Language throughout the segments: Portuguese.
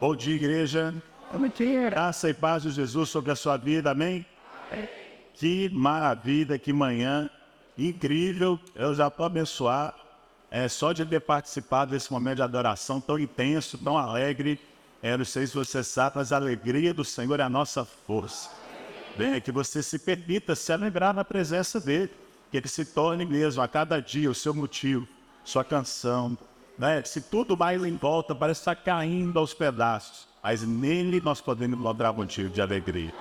Bom dia, igreja. Bom dia. Graça e paz de Jesus sobre a sua vida, amém? Que maravilha, que manhã incrível. Eu já estou abençoado. Só de ter participado desse momento de adoração tão intenso, tão alegre. Não sei se você sabe, mas a alegria do Senhor é a nossa força. Bem, que você se permita se alegrar na presença dEle. Que Ele se torne mesmo a cada dia o seu motivo, sua canção. Se tudo mais em volta parece estar caindo aos pedaços, mas nele nós podemos encontrar motivo de alegria.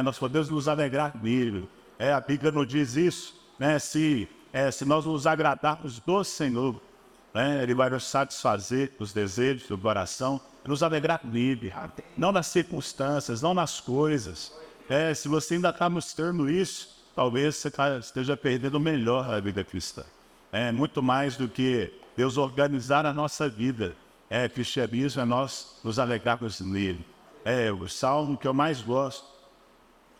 Nós podemos nos alegrar nele. A Bíblia nos diz isso. Se nós nos agradarmos do Senhor, Ele vai nos satisfazer os desejos do coração, nos alegrar nele, não nas circunstâncias, não nas coisas. Se você ainda está mostrando isso, talvez você esteja perdendo o melhor da vida cristã. Muito mais do que Deus organizar a nossa vida. Cristianismo é nós nos alegrarmos nele. O salmo que eu mais gosto,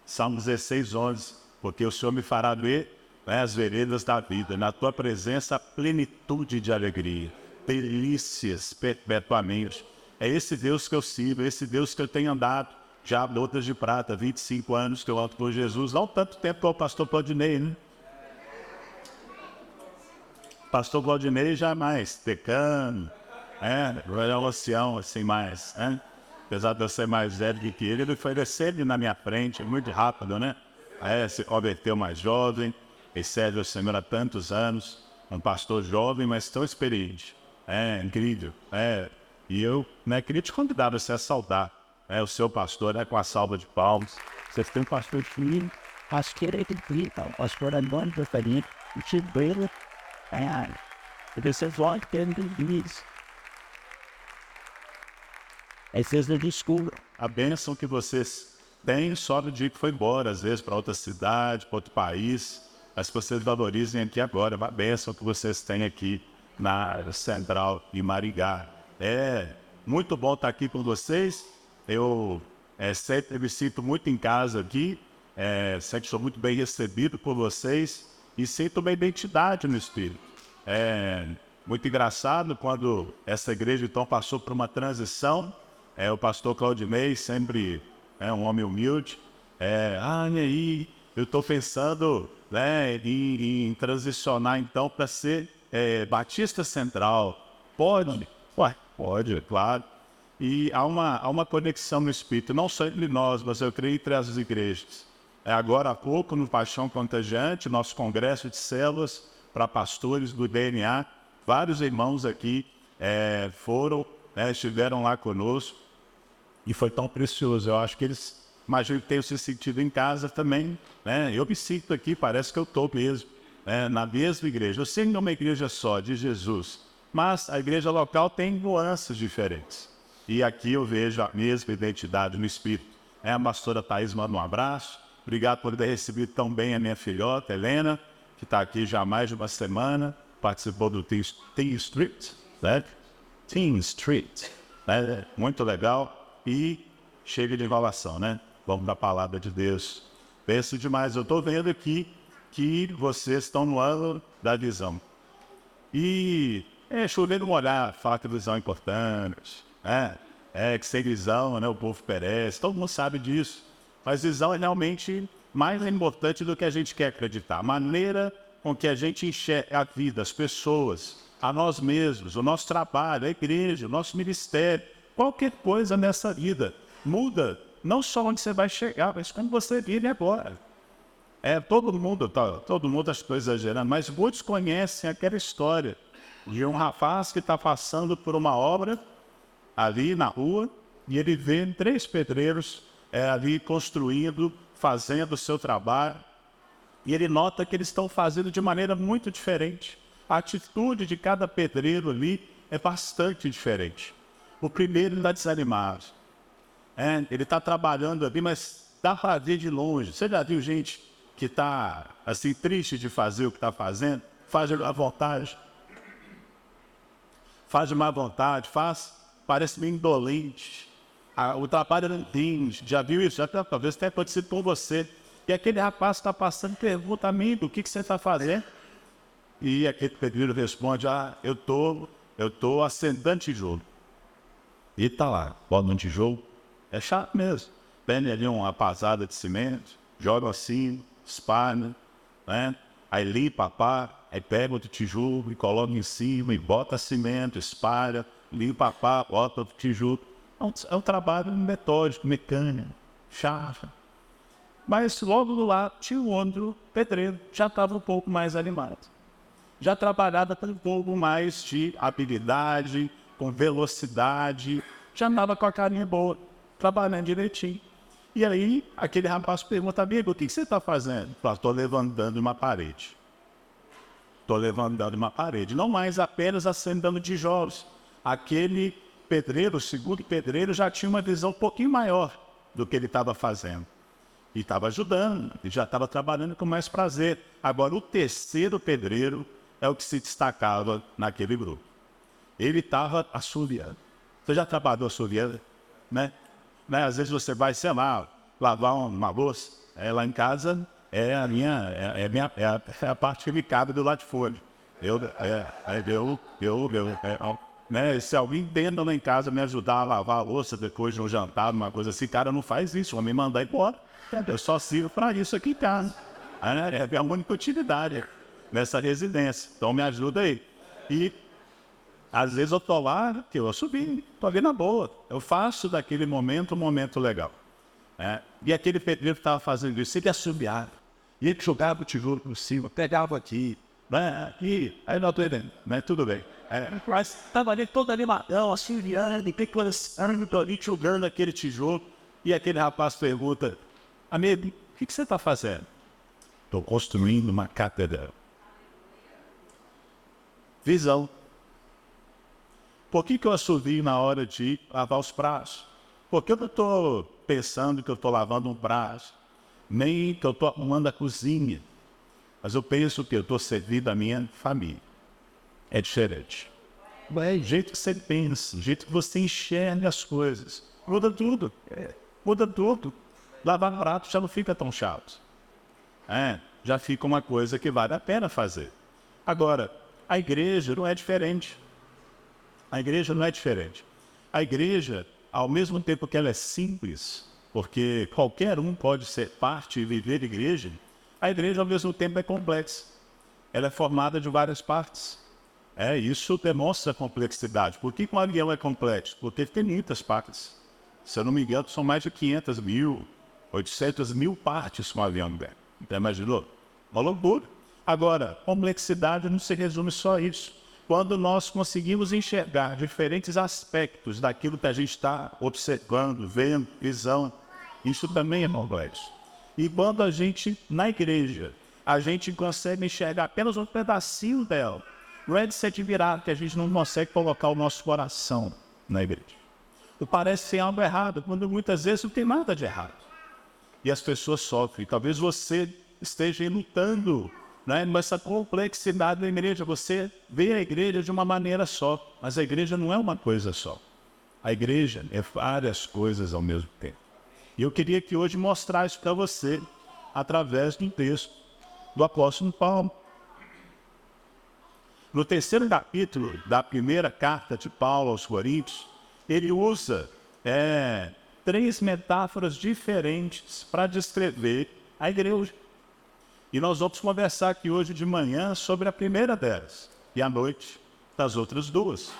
Salmo 16, 11. Porque o Senhor me fará ver as veredas da vida. Na tua presença, plenitude de alegria. Delícias perpetuamente. É esse Deus que eu sirvo, é esse Deus que eu tenho andado. Já botas de prata, 25 anos que eu ando por Jesus. Não tanto tempo como o pastor Claudinei, né? Pastor Claudinei já mais decano, é um ancião assim mais, apesar de eu ser mais velho que ele ofereceu na minha frente, muito rápido, né? Se converteu mais jovem, e serve ao Senhor há tantos anos, um pastor jovem, mas tão experiente, incrível, e eu queria te convidar a você a saudar, o seu pastor, com a salva de palmas. Vocês têm um pastor filho, pastor é que fica, o pastor é bom de farinha, o tio vocês vão ter isso. Aí vocês não desculpam. A bênção que vocês têm só no dia que foi embora, às vezes para outra cidade, para outro país, mas que vocês valorizem aqui agora, a bênção que vocês têm aqui na área central em Maringá. Muito bom estar aqui com vocês. Eu sempre me sinto muito em casa aqui, sempre sou muito bem recebido por vocês e sinto uma identidade no Espírito. Muito engraçado quando essa igreja então passou por uma transição. O pastor Claudinei, sempre um homem humilde, e aí eu estou pensando em transicionar então para ser Batista Central. Pode? Pode, é claro. E há uma conexão no Espírito, não só entre nós, mas eu creio entre as igrejas. Agora há pouco, no Paixão Contagiante, nosso congresso de células para pastores do DNA, vários irmãos aqui estiveram lá conosco e foi tão precioso. Eu acho que eles, imagino que tenham se sentido em casa também, Eu me sinto aqui, parece que eu estou mesmo, na mesma igreja. Eu sei que é uma igreja só, de Jesus, mas a igreja local tem nuances diferentes. E aqui eu vejo a mesma identidade no Espírito. A pastora Thaís manda um abraço. Obrigado por ter recebido tão bem a minha filhota, Helena, que está aqui já há mais de uma semana, participou do Teen Street, Teen Street, muito legal, e chega de enrolação, Vamos da palavra de Deus. Penso demais, eu estou vendo aqui que vocês estão no ano da visão. E chover no molhar, fala que visão é importante, que sem visão, o povo perece, todo mundo sabe disso. Mas visão é realmente mais importante do que a gente quer acreditar. A maneira com que a gente enxerga a vida, as pessoas, a nós mesmos, o nosso trabalho, a igreja, o nosso ministério, qualquer coisa nessa vida muda, não só onde você vai chegar, mas como você vive agora. Todo mundo, acho que estou exagerando, mas muitos conhecem aquela história de um rapaz que está passando por uma obra ali na rua e ele vê 3 pedreiros ali construindo, fazendo o seu trabalho, e ele nota que eles estão fazendo de maneira muito diferente. A atitude de cada pedreiro ali é bastante diferente. O primeiro está desanimado. Ele está trabalhando ali, mas dá para ver de longe. Você já viu gente que está assim, triste de fazer o que está fazendo? Faz de má vontade. Parece meio indolente. O trabalho não entende. Já viu isso? Talvez tenha acontecido com você. E aquele rapaz está passando, pergunta: amigo, o que você está fazendo? E aquele pedreiro responde: eu tô assentando tijolo. E tá lá, bota um tijolo. É chato mesmo. Pede ali uma pasada de cimento, joga assim, espalha, né? Aí limpa a pá, aí pega outro tijolo e coloca em cima e bota cimento, espalha, limpa a pá, bota outro tijolo. É um trabalho metódico, mecânico, chato. Mas logo do lado tinha um outro pedreiro, já estava um pouco mais animado. Já trabalhava com um pouco mais de habilidade, com velocidade, já andava com a carinha boa, trabalhando direitinho. E aí, aquele rapaz pergunta, amigo, o que você está fazendo? Eu estou levantando uma parede. Estou levantando uma parede. Não mais apenas acendendo tijolos. Aquele pedreiro, o segundo pedreiro, já tinha uma visão um pouquinho maior do que ele estava fazendo. E estava ajudando, e já estava trabalhando com mais prazer. Agora, o terceiro pedreiro é o que se destacava naquele grupo. Ele estava assoviando. Você já trabalhou assoviando, né? Às vezes você vai, sei lá, lavar uma louça. Lá em casa é a parte que me cabe do lado de fora. Se alguém tenta lá em casa me ajudar a lavar a louça depois de um jantar, uma coisa assim, cara, não faz isso, vai me mandar embora. Eu só sirvo para isso aqui em casa. É a única utilidade nessa residência. Então me ajuda aí. E às vezes eu estou lá, que eu subi, estou ali na boa. Eu faço daquele momento um momento legal. E aquele pedreiro que estava fazendo isso, ele assobiava. E ele jogava o tijolo por cima, pegava aqui, aqui. Aí não estou entendendo, mas tudo bem. Mas estava ali todo animadão, assobiando, e ali jogando aquele tijolo. E aquele rapaz pergunta, amigo, o que você está fazendo? Estou construindo uma catedral. Visão. Por que eu assovio na hora de lavar os pratos? Porque eu não estou pensando que eu estou lavando um prato, nem que eu estou arrumando a cozinha. Mas eu penso que eu estou servindo a minha família. É diferente. É o jeito que você pensa, o jeito que você enxerga as coisas. Muda tudo. Muda tudo. Lavar prato já não fica tão chato. Já fica uma coisa que vale a pena fazer. Agora, a igreja não é diferente. A igreja não é diferente. A igreja, ao mesmo tempo que ela é simples, porque qualquer um pode ser parte e viver igreja, a igreja ao mesmo tempo é complexa. Ela é formada de várias partes. Isso demonstra a complexidade. Por que um avião é complexo? Porque tem muitas partes. Se eu não me engano, são mais de 500.000, 800.000 partes com o avião dentro. Então, imaginou? Uma loucura. Agora, complexidade não se resume só a isso. Quando nós conseguimos enxergar diferentes aspectos daquilo que a gente está observando, vendo, visão, isso também é complexo. E quando a gente, na igreja, a gente consegue enxergar apenas um pedacinho dela, não é de se admirar que a gente não consegue colocar o nosso coração na igreja. Parece ser algo errado, quando muitas vezes não tem nada de errado. E as pessoas sofrem. Talvez você esteja lutando, nessa complexidade da igreja. Você vê a igreja de uma maneira só, mas a igreja não é uma coisa só. A igreja é várias coisas ao mesmo tempo. E eu queria que hoje mostrasse para você, através de um texto do apóstolo Paulo. No terceiro capítulo da primeira carta de Paulo aos Coríntios, ele usa 3 metáforas diferentes para descrever a igreja. E nós vamos conversar aqui hoje de manhã sobre a primeira delas, e à noite das outras 2.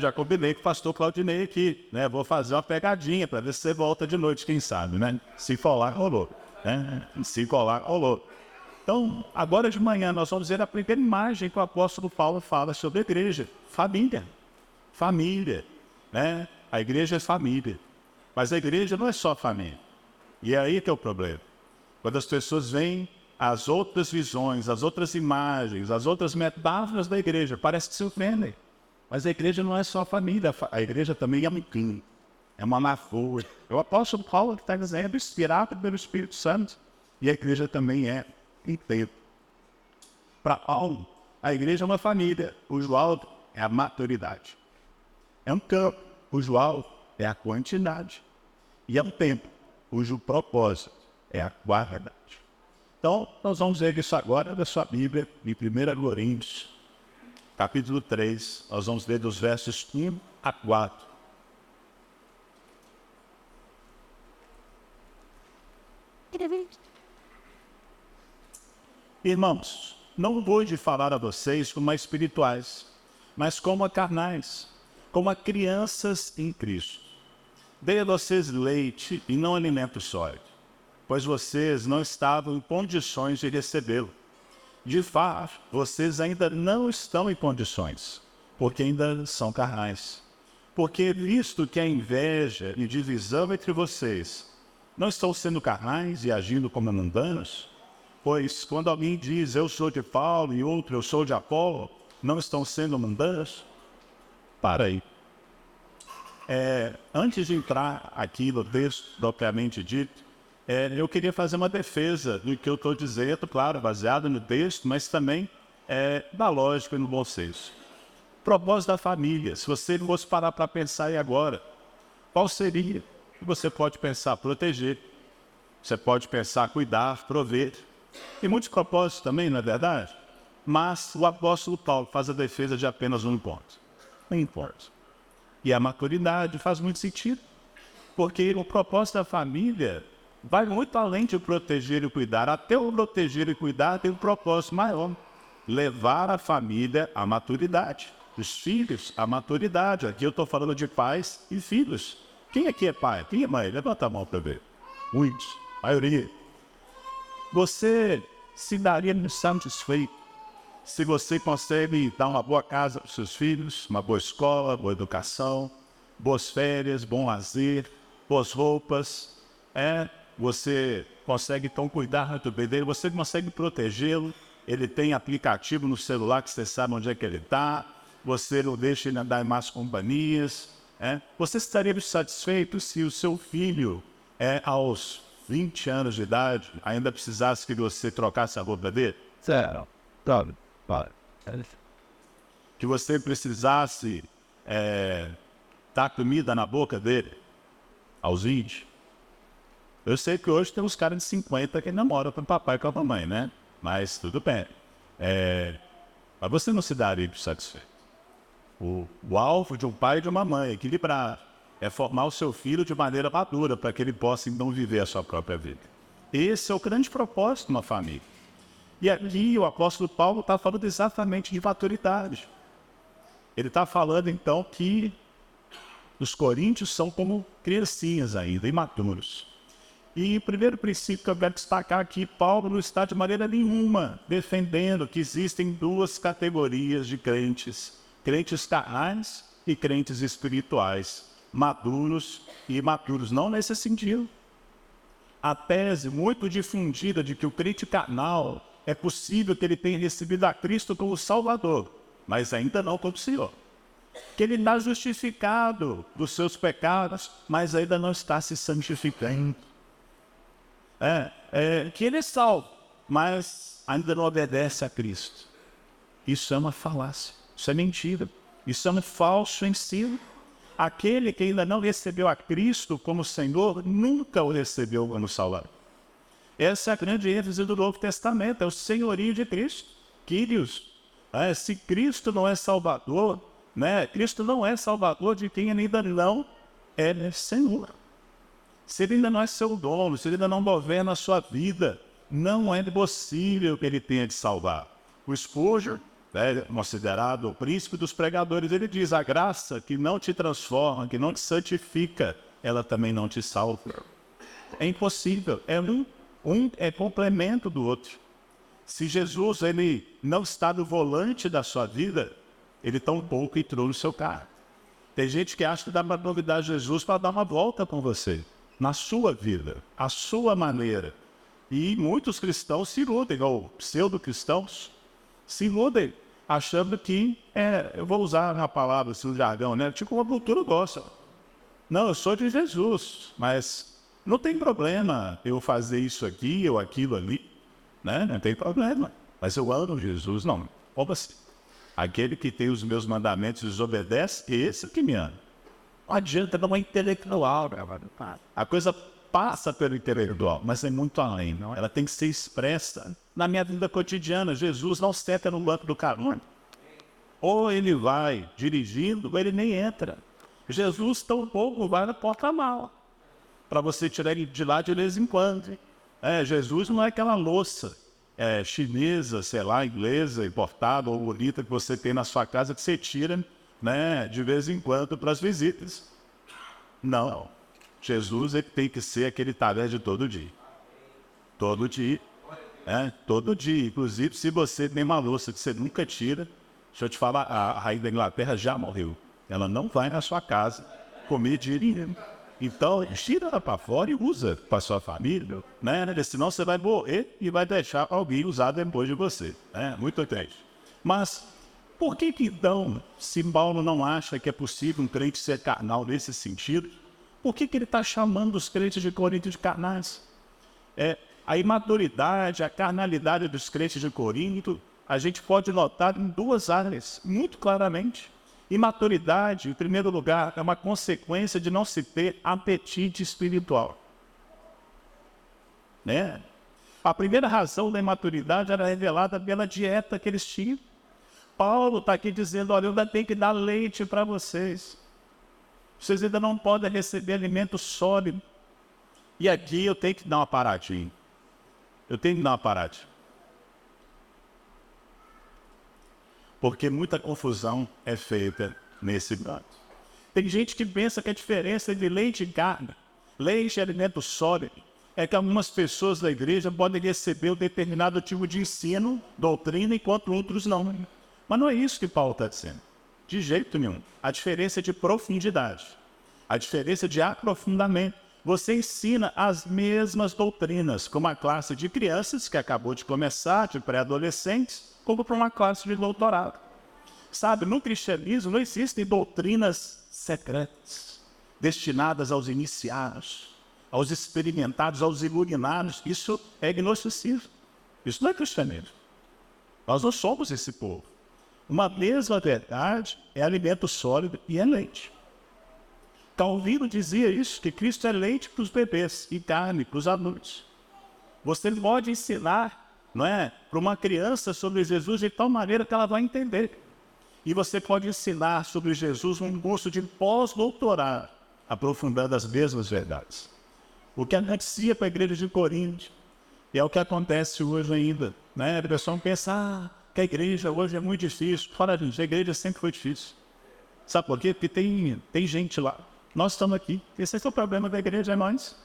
Já combinei com o pastor Claudinei aqui, vou fazer uma pegadinha para ver se você volta de noite, quem sabe, Se colar, rolou. Se colar, rolou. Então, agora de manhã nós vamos ver a primeira imagem que o apóstolo Paulo fala sobre a igreja. Família. Família. A igreja é família. Mas a igreja não é só família. E é aí que é o problema. Quando as pessoas veem as outras visões, as outras imagens, as outras metáforas da igreja, parece que se ofendem. Mas a igreja não é só família, a igreja também é um time, é uma lavoura. O apóstolo Paulo está dizendo, inspirado pelo Espírito Santo, e a igreja também é inteira. Para Paulo, a igreja é uma família, cujo alvo é a maturidade. É um campo, cujo alvo é a quantidade. E é um tempo, cujo propósito é a qualidade. Então, nós vamos ver isso agora na sua Bíblia, em 1 Coríntios, capítulo 3. Nós vamos ler dos versos 1 a 4. Irmãos, não vou de falar a vocês como a espirituais, mas como a carnais, como a crianças em Cristo. Dei a vocês leite e não alimento sólido, pois vocês não estavam em condições de recebê-lo. De fato, vocês ainda não estão em condições, porque ainda são carnais. Porque, visto que a inveja e divisão entre vocês não estão sendo carnais e agindo como mundanos, pois quando alguém diz eu sou de Paulo e outro eu sou de Apolo, não estão sendo mundanos? Para aí. Antes de entrar aqui no texto propriamente dito, eu queria fazer uma defesa do que eu estou dizendo, claro, baseado no texto, mas também da lógica e no bom senso. Propósito da família, se você fosse parar para pensar aí agora, qual seria? Você pode pensar proteger, você pode pensar cuidar, prover. Tem muitos propósitos também, não é verdade? Mas o apóstolo Paulo faz a defesa de apenas um ponto. Não importa. E a maturidade faz muito sentido, porque o propósito da família vai muito além de proteger e cuidar. Até o proteger e cuidar tem um propósito maior. Levar a família à maturidade. Os filhos à maturidade. Aqui eu estou falando de pais e filhos. Quem aqui é pai? Quem é mãe? Levanta a mão para ver. Muitos. Maioria. Você se daria satisfeito se você consegue dar uma boa casa para os seus filhos, uma boa escola, boa educação, boas férias, bom lazer, boas roupas. Você consegue então cuidar muito bem dele, você consegue protegê-lo. Ele tem aplicativo no celular que você sabe onde é que ele está. Você não deixa ele andar em más companhias. Você estaria satisfeito se o seu filho, aos 20 anos de idade, ainda precisasse que você trocasse a roupa dele? Sério. Que você precisasse dar comida na boca dele aos 20? Eu sei que hoje tem uns caras de 50 que namoram com o papai e com a mamãe, né? Mas tudo bem. Mas você não se daria satisfeito. O alvo de um pai e de uma mãe, equilibrar, é formar o seu filho de maneira madura para que ele possa então viver a sua própria vida. Esse é o grande propósito de uma família. E aqui o apóstolo Paulo está falando exatamente de maturidade. Ele está falando então que os coríntios são como criancinhas ainda, imaturos. E o primeiro princípio que eu quero destacar aqui, Paulo não está de maneira nenhuma defendendo que existem duas categorias de crentes. Crentes carnais e crentes espirituais, maduros e imaturos. Não nesse sentido. A tese muito difundida de que o crente carnal é possível que ele tenha recebido a Cristo como Salvador, mas ainda não como Senhor. Que ele está justificado dos seus pecados, mas ainda não está se santificando. Que ele é salvo, mas ainda não obedece a Cristo. Isso é uma falácia, isso é mentira, isso é um falso ensino. Aquele que ainda não recebeu a Cristo como Senhor, nunca o recebeu como Salvador. Essa é a grande ênfase do Novo Testamento, é o senhorio de Cristo. Quírios, se Cristo não é Salvador, Cristo não é Salvador de quem ainda não é Senhor. Se ele ainda não é seu dono, se ele ainda não governa a sua vida, não é possível que ele tenha de salvar. O Spurgeon, considerado o príncipe dos pregadores, ele diz: a graça que não te transforma, que não te santifica, ela também não te salva. É impossível, é complemento do outro. Se Jesus ele não está no volante da sua vida, ele tampouco entrou no seu carro. Tem gente que acha que dá uma novidade de Jesus para dar uma volta com você, na sua vida, a sua maneira. E muitos cristãos se iludem, ou pseudo-cristãos, se iludem, achando que, eu vou usar a palavra, assim, o jargão, tipo uma cultura gosta. Não, eu sou de Jesus, mas não tem problema eu fazer isso aqui ou aquilo ali, não tem problema. Mas eu amo Jesus, não, como assim? Aquele que tem os meus mandamentos e desobedece, esse que me ama. Não adianta, não é intelectual. A coisa passa pelo intelectual, mas é muito além. Não? Ela tem que ser expressa na minha vida cotidiana. Jesus não senta no banco do carona. Ou ele vai dirigindo, ou ele nem entra. Jesus tampouco vai na porta-mala, para você tirar ele de lá de vez em quando. Jesus não é aquela louça chinesa, sei lá, inglesa, importada ou bonita que você tem na sua casa que você tira, né, de vez em quando para as visitas. Não. Jesus ele tem que ser aquele talher de todo dia. Todo dia. Todo dia. Inclusive, se você tem uma louça que você nunca tira, deixa eu te falar, a rainha da Inglaterra já morreu. Ela não vai na sua casa comer dinheiro. Então, tira ela para fora e usa para sua família, né? Senão você vai morrer e vai deixar alguém usar depois de você. Muito triste. Mas, por que então, se Paulo não acha que é possível um crente ser carnal nesse sentido, por que ele está chamando os crentes de Corinto de carnais? A imaturidade, a carnalidade dos crentes de Corinto, a gente pode notar em duas áreas, muito claramente. Imaturidade, em primeiro lugar, é uma consequência de não se ter apetite espiritual. A primeira razão da imaturidade era revelada pela dieta que eles tinham. Paulo está aqui dizendo, olha, eu ainda tenho que dar leite para vocês. Vocês ainda não podem receber alimento sólido. E aqui eu tenho que dar uma paradinha. Porque muita confusão é feita nesse ponto. Tem gente que pensa que a diferença entre leite e carne, leite e alimento sólido, é que algumas pessoas da igreja podem receber um determinado tipo de ensino, doutrina, enquanto outros não. Mas não é isso que Paulo está dizendo. De jeito nenhum. A diferença é de profundidade. A diferença é de aprofundamento. Você ensina as mesmas doutrinas para uma classe de crianças que acabou de começar, de pré-adolescentes, como para uma classe de doutorado. Sabe, no cristianismo não existem doutrinas secretas, destinadas aos iniciados, aos experimentados, aos iluminados. Isso é gnosticismo. Isso não é cristianismo. Nós não somos esse povo. Uma mesma verdade é alimento sólido e é leite. Calvino dizia isso, que Cristo é leite para os bebês e carne para os adultos. Você pode ensinar, para uma criança sobre Jesus de tal maneira que ela vai entender. E você pode ensinar sobre Jesus num curso de pós-doutorado, aprofundando as mesmas verdades. O que acontecia com a igreja de Corinto é o que acontece hoje ainda. A pessoa pensa que a igreja hoje é muito difícil. Fala, gente, a igreja sempre foi difícil. Sabe por quê? Porque tem gente lá. Nós estamos aqui. Esse é o problema da igreja, é nós.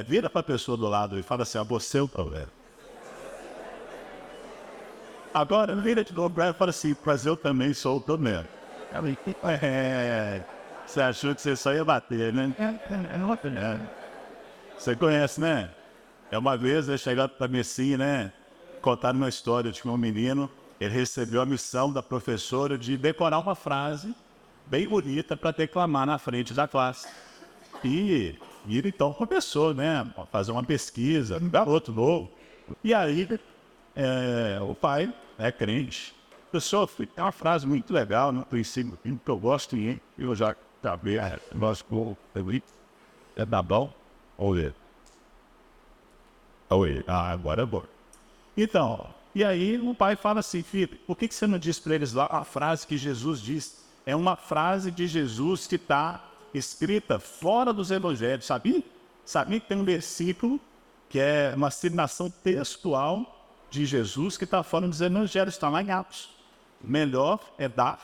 Vira para a pessoa do lado e fala assim, você é o problema. Agora, vira de novo para ela e fala assim, mas eu também sou o problema. Você achou que você só ia bater, né? Você conhece, né? Uma vez eu cheguei para a Messinha, contaram uma história de um menino, ele recebeu a missão da professora de decorar uma frase bem bonita para declamar na frente da classe. E ele então começou, a fazer uma pesquisa, um garoto novo. E aí, o pai é crente. Pessoal, tem uma frase muito legal no princípio, que eu gosto e eu já acabei, gosto é da bom? Agora é bom. Então, e aí o pai fala assim, filho, por que você não diz para eles lá a frase que Jesus disse? É uma frase de Jesus que está escrita fora dos evangelhos, sabia? Sabia que tem um versículo que é uma citação textual de Jesus que está fora dos evangelhos, está lá em Atos. Melhor é dar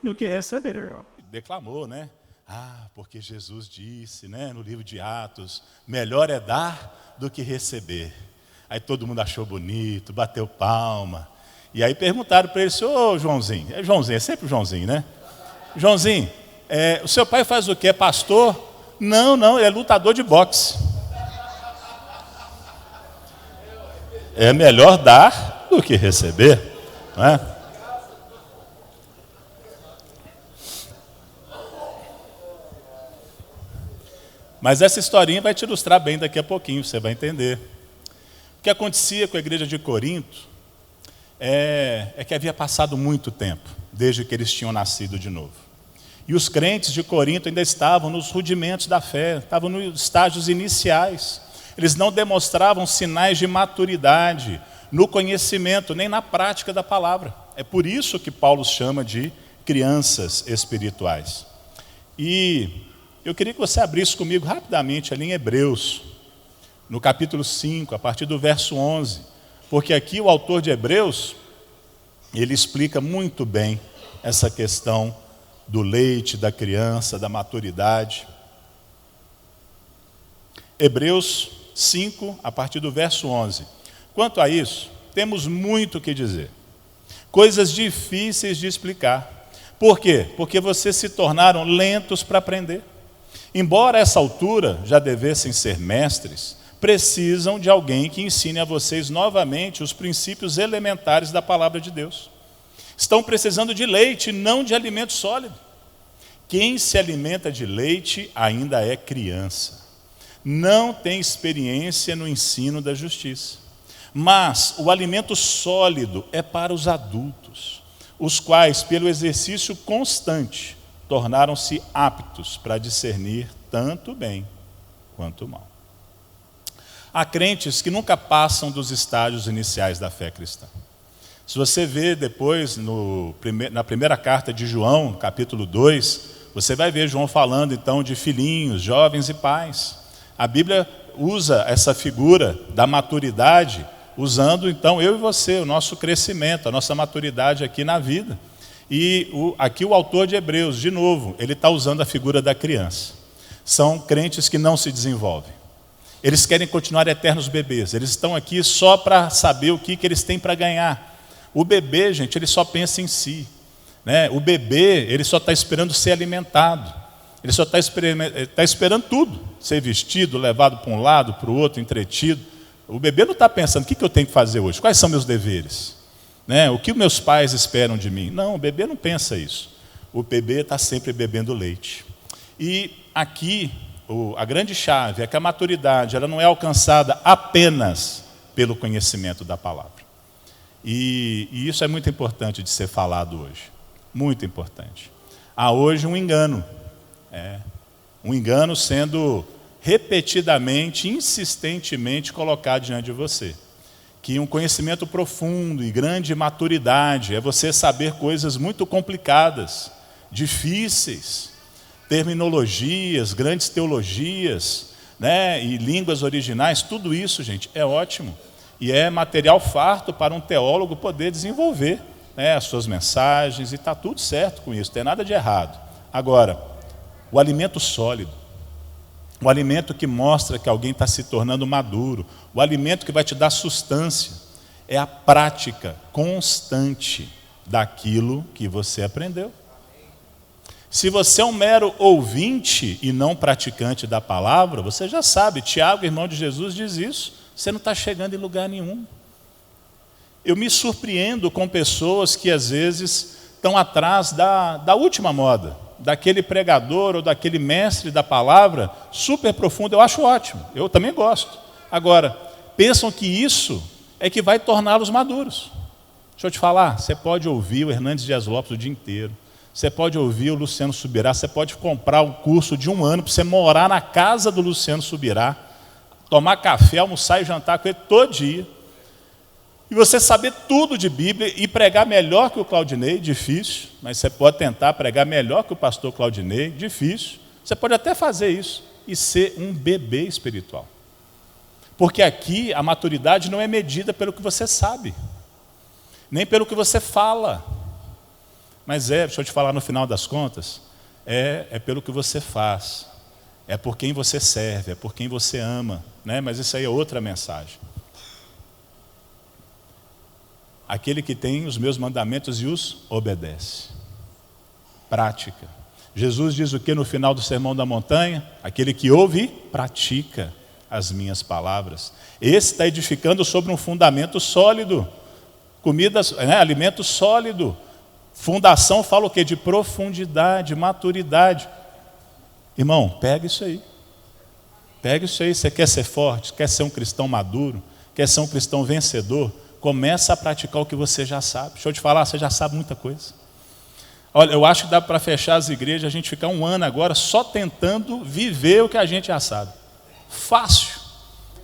do que receber. Declamou, porque Jesus disse, no livro de Atos, melhor é dar do que receber. Aí todo mundo achou bonito, bateu palma. E aí perguntaram para ele, ô Joãozinho, é sempre o Joãozinho, Joãozinho, o seu pai faz o quê? É pastor? Não, ele é lutador de boxe. É melhor dar do que receber, não é? Mas essa historinha vai te ilustrar bem daqui a pouquinho, você vai entender. O que acontecia com a igreja de Corinto é que havia passado muito tempo, desde que eles tinham nascido de novo. E os crentes de Corinto ainda estavam nos rudimentos da fé, estavam nos estágios iniciais. Eles não demonstravam sinais de maturidade no conhecimento, nem na prática da palavra. É por isso que Paulo chama de crianças espirituais. E eu queria que você abrisse comigo rapidamente ali em Hebreus, no capítulo 5, a partir do verso 11, porque aqui o autor de Hebreus, ele explica muito bem essa questão do leite, da criança, da maturidade. Hebreus 5, a partir do verso 11. Quanto a isso, temos muito o que dizer. Coisas difíceis de explicar. Por quê? Porque vocês se tornaram lentos para aprender. Embora a essa altura já devessem ser mestres, precisam de alguém que ensine a vocês novamente os princípios elementares da palavra de Deus. Estão precisando de leite, não de alimento sólido. Quem se alimenta de leite ainda é criança. Não tem experiência no ensino da justiça. Mas o alimento sólido é para os adultos, os quais, pelo exercício constante, tornaram-se aptos para discernir tanto bem quanto mal. Há crentes que nunca passam dos estágios iniciais da fé cristã. Se você vê depois, na primeira carta de João, capítulo 2, você vai ver João falando então de filhinhos, jovens e pais. A Bíblia usa essa figura da maturidade, usando então eu e você, o nosso crescimento, a nossa maturidade aqui na vida. E aqui o autor de Hebreus, de novo, ele está usando a figura da criança. São crentes que não se desenvolvem. Eles querem continuar eternos bebês. Eles estão aqui só para saber o que eles têm para ganhar. O bebê, gente, ele só pensa em si, né? O bebê, ele só está esperando ser alimentado. Ele só está esperando tudo. Ser vestido, levado para um lado, para o outro, entretido. O bebê não está pensando, o que eu tenho que fazer hoje? Quais são meus deveres? Né? O que meus pais esperam de mim? Não, o bebê não pensa isso. O bebê está sempre bebendo leite. E aqui, a grande chave é que a maturidade ela não é alcançada apenas pelo conhecimento da palavra. E isso é muito importante de ser falado hoje. Muito importante. Há hoje um engano. Um engano sendo repetidamente, insistentemente colocado diante de você. Que um conhecimento profundo e grande maturidade é você saber coisas muito complicadas, difíceis, terminologias, grandes teologias, né, e línguas originais, tudo isso, gente, é ótimo. E é material farto para um teólogo poder desenvolver, né, as suas mensagens, e está tudo certo com isso, não tem nada de errado. Agora, o alimento sólido, o alimento que mostra que alguém está se tornando maduro, o alimento que vai te dar sustância, é a prática constante daquilo que você aprendeu. Se você é um mero ouvinte e não praticante da palavra, você já sabe, Tiago, irmão de Jesus, diz isso, você não está chegando em lugar nenhum. Eu me surpreendo com pessoas que às vezes estão atrás da última moda, daquele pregador ou daquele mestre da palavra super profundo. Eu acho ótimo, eu também gosto. Agora, pensam que isso é que vai torná-los maduros. Deixa eu te falar, você pode ouvir o Hernandes Dias Lopes o dia inteiro, você pode ouvir o Luciano Subirá, você pode comprar um curso de 1 ano para você morar na casa do Luciano Subirá, tomar café, almoçar e jantar com ele todo dia, e você saber tudo de Bíblia e pregar melhor que o Claudinei, difícil, mas você pode tentar pregar melhor que o pastor Claudinei, difícil. Você pode até fazer isso e ser um bebê espiritual. Porque aqui a maturidade não é medida pelo que você sabe, nem pelo que você fala, mas deixa eu te falar no final das contas, é pelo que você faz, é por quem você serve, é por quem você ama, né? Mas isso aí é outra mensagem. Aquele que tem os meus mandamentos e os obedece. Prática. Jesus diz o que no final do Sermão da Montanha? Aquele que ouve e pratica as minhas palavras. Esse está edificando sobre um fundamento sólido. Alimento sólido. Fundação fala o quê? De profundidade, maturidade. Irmão, pega isso aí. Pega isso aí. Você quer ser forte? Quer ser um cristão maduro? Quer ser um cristão vencedor? Começa a praticar o que você já sabe. Deixa eu te falar, você já sabe muita coisa. Olha, eu acho que dá para fechar as igrejas, a gente ficar 1 ano agora só tentando viver o que a gente já sabe. Fácil.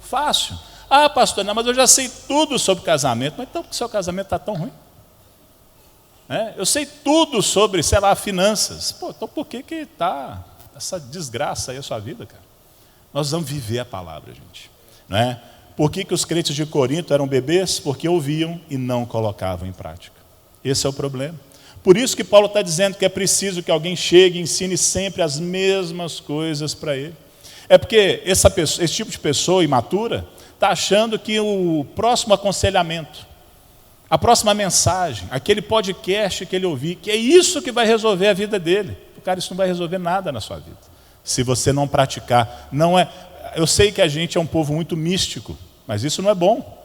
Fácil. Ah, pastor, não, mas eu já sei tudo sobre casamento. Mas então por que seu casamento está tão ruim? Eu sei tudo sobre, sei lá, finanças. Pô, então por que está essa desgraça aí a sua vida, cara? Nós vamos viver a palavra, gente. Não é? Por que os crentes de Corinto eram bebês? Porque ouviam e não colocavam em prática. Esse é o problema. Por isso que Paulo está dizendo que é preciso que alguém chegue e ensine sempre as mesmas coisas para ele. É porque esse tipo de pessoa imatura está achando que o próximo aconselhamento, a próxima mensagem, aquele podcast que ele ouvir, que é isso que vai resolver a vida dele. Cara, isso não vai resolver nada na sua vida, se você não praticar. Não é. Eu sei que a gente é um povo muito místico, mas isso não é bom.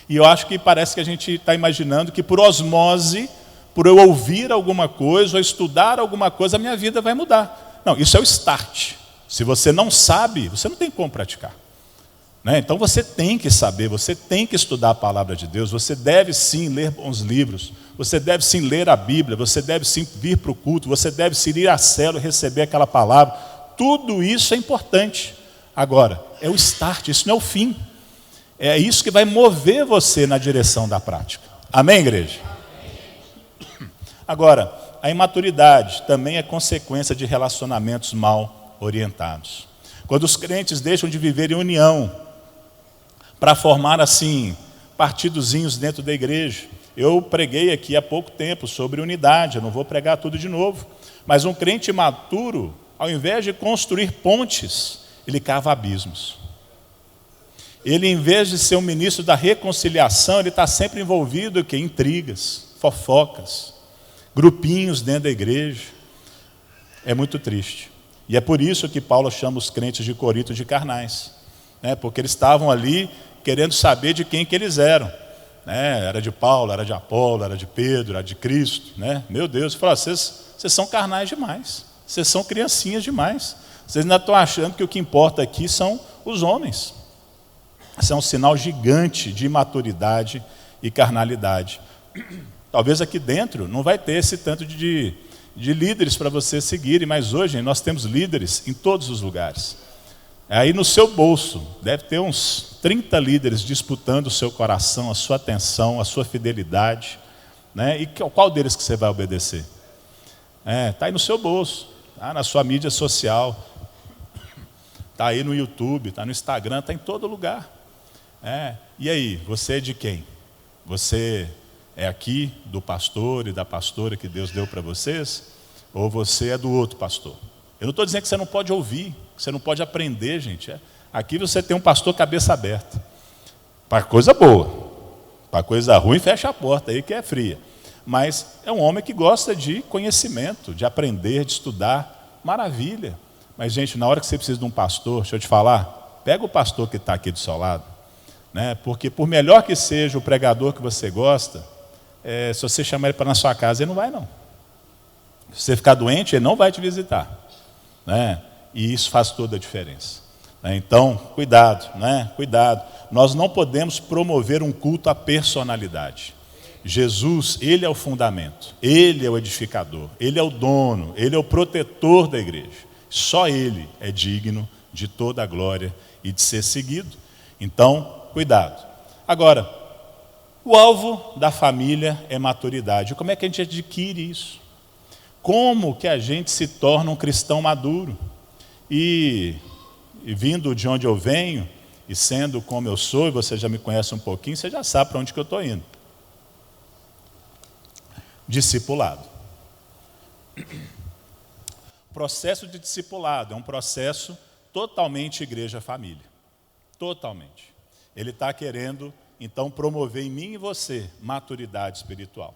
E eu acho que parece que a gente está imaginando que por osmose, por eu ouvir alguma coisa ou estudar alguma coisa, a minha vida vai mudar. Não, isso é o start. Se você não sabe, você não tem como praticar. Né? Então você tem que saber, você tem que estudar a palavra de Deus, você deve sim ler bons livros, você deve sim ler a Bíblia, você deve sim vir para o culto, você deve sim ir à célula e receber aquela palavra. Tudo isso é importante. Agora, é o start, isso não é o fim. É isso que vai mover você na direção da prática. Amém, igreja? Agora, a imaturidade também é consequência de relacionamentos mal orientados. Quando os crentes deixam de viver em união para formar assim partidozinhos dentro da igreja. Eu preguei aqui há pouco tempo sobre unidade, eu não vou pregar tudo de novo. Mas um crente imaturo, ao invés de construir pontes, ele cava abismos. Ele, em vez de ser um ministro da reconciliação, ele está sempre envolvido em intrigas, fofocas, grupinhos dentro da igreja. É muito triste. E é por isso que Paulo chama os crentes de Corinto de carnais, né? Porque eles estavam ali querendo saber de quem que eles eram. Né? Era de Paulo, era de Apolo, era de Pedro, era de Cristo. Né? Meu Deus, fala, vocês são carnais demais, vocês são criancinhas demais. Vocês ainda estão achando que o que importa aqui são os homens. Isso é um sinal gigante de imaturidade e carnalidade. Talvez aqui dentro não vai ter esse tanto de líderes para vocês seguirem, mas hoje nós temos líderes em todos os lugares. Aí no seu bolso deve ter uns 30 líderes disputando o seu coração, a sua atenção, a sua fidelidade. Né? E qual deles que você vai obedecer? Está aí no seu bolso, está na sua mídia social, está aí no YouTube, está no Instagram, está em todo lugar. E aí, você é de quem? Você é aqui do pastor e da pastora que Deus deu para vocês? Ou você é do outro pastor? Eu não estou dizendo que você não pode ouvir, que você não pode aprender, gente. Aqui você tem um pastor cabeça aberta. Para coisa boa. Para coisa ruim, fecha a porta aí que é fria. Mas é um homem que gosta de conhecimento, de aprender, de estudar. Maravilha. Mas, gente, na hora que você precisa de um pastor, deixa eu te falar, pega o pastor que está aqui do seu lado. Né? Porque por melhor que seja o pregador que você gosta, se você chamar ele para na sua casa, ele não vai não. Se você ficar doente, ele não vai te visitar. Né? E isso faz toda a diferença. Né? Então, cuidado, né? Cuidado. Nós não podemos promover um culto à personalidade. Jesus, Ele é o fundamento, Ele é o edificador, Ele é o dono, Ele é o protetor da igreja. Só Ele é digno de toda a glória e de ser seguido. Então, cuidado. Agora, o alvo da família é maturidade. Como é que a gente adquire isso? Como que a gente se torna um cristão maduro? E vindo de onde eu venho, e sendo como eu sou, e você já me conhece um pouquinho, você já sabe para onde que eu estou indo. Discipulado. O processo de discipulado é um processo totalmente igreja-família. Totalmente. Ele está querendo, então, promover em mim e você maturidade espiritual.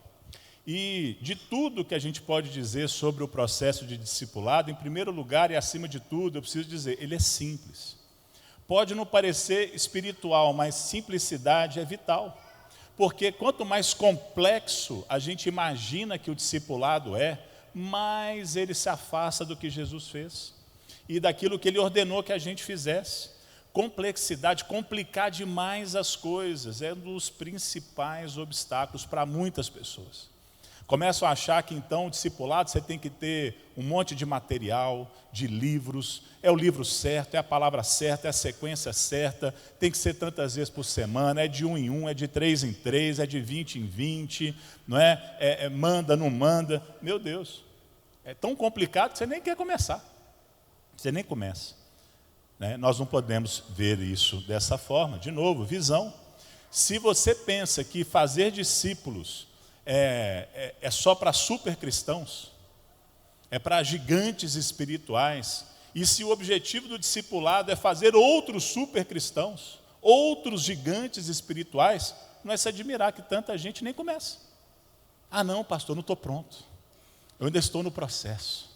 E de tudo que a gente pode dizer sobre o processo de discipulado, em primeiro lugar e acima de tudo, eu preciso dizer, ele é simples. Pode não parecer espiritual, mas simplicidade é vital. Porque quanto mais complexo a gente imagina que o discipulado é, mais ele se afasta do que Jesus fez e daquilo que ele ordenou que a gente fizesse. Complexidade, complicar demais as coisas, é um dos principais obstáculos para muitas pessoas. Começam a achar que então o discipulado você tem que ter um monte de material, de livros, é o livro certo, é a palavra certa, é a sequência certa, tem que ser tantas vezes por semana, é de 1 em 1, é de 3 em 3, é de 20 em 20, não é? Manda, não manda. Meu Deus, é tão complicado que você nem quer começar. Você nem começa. né? Nós não podemos ver isso dessa forma. De novo, visão. Se você pensa que fazer discípulos é só para super cristãos, é para gigantes espirituais, e se o objetivo do discipulado é fazer outros super cristãos, outros gigantes espirituais, não é se admirar que tanta gente nem começa. Ah não, pastor, não estou pronto, eu ainda estou no processo,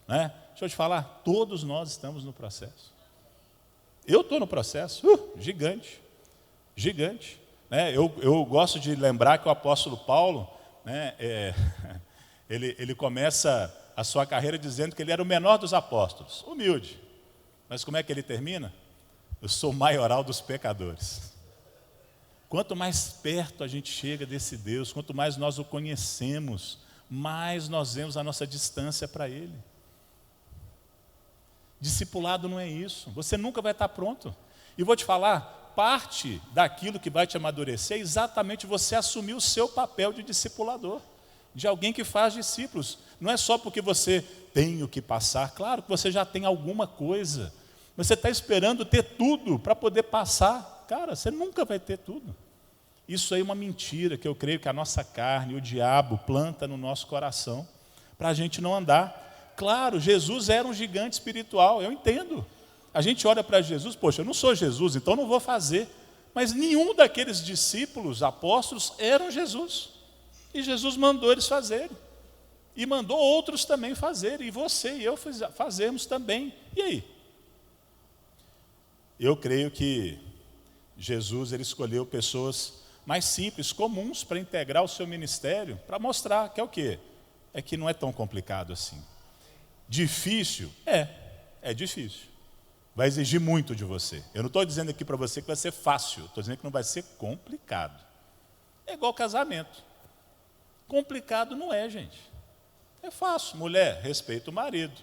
né? Deixa eu te falar, todos nós estamos no processo. Eu estou no processo, gigante, gigante, né? Eu gosto de lembrar que o apóstolo Paulo, né, ele começa a sua carreira dizendo que ele era o menor dos apóstolos, humilde, mas como é que ele termina? Eu sou o maioral dos pecadores. Quanto mais perto a gente chega desse Deus, quanto mais nós o conhecemos, mais nós vemos a nossa distância para Ele. Discipulado não é isso, você nunca vai estar pronto. E vou te falar, parte daquilo que vai te amadurecer é exatamente você assumir o seu papel de discipulador, de alguém que faz discípulos. Não é só porque você tem o que passar, claro que você já tem alguma coisa, mas você está esperando ter tudo para poder passar. Cara, você nunca vai ter tudo. Isso aí é uma mentira que eu creio que a nossa carne, o diabo, planta no nosso coração, para a gente não andar. Claro, Jesus era um gigante espiritual, eu entendo. A gente olha para Jesus, poxa, eu não sou Jesus, então não vou fazer. Mas nenhum daqueles discípulos, apóstolos, eram Jesus. E Jesus mandou eles fazerem. E mandou outros também fazerem. E você e eu fazemos também. E aí? Eu creio que Jesus ele escolheu pessoas mais simples, comuns, para integrar o seu ministério, para mostrar que é o quê? É que não é tão complicado assim. Difícil? É difícil. Vai exigir muito de você. Eu não estou dizendo aqui para você que vai ser fácil, estou dizendo que não vai ser complicado. É igual casamento. Complicado não é, gente. É fácil. Mulher, respeita o marido.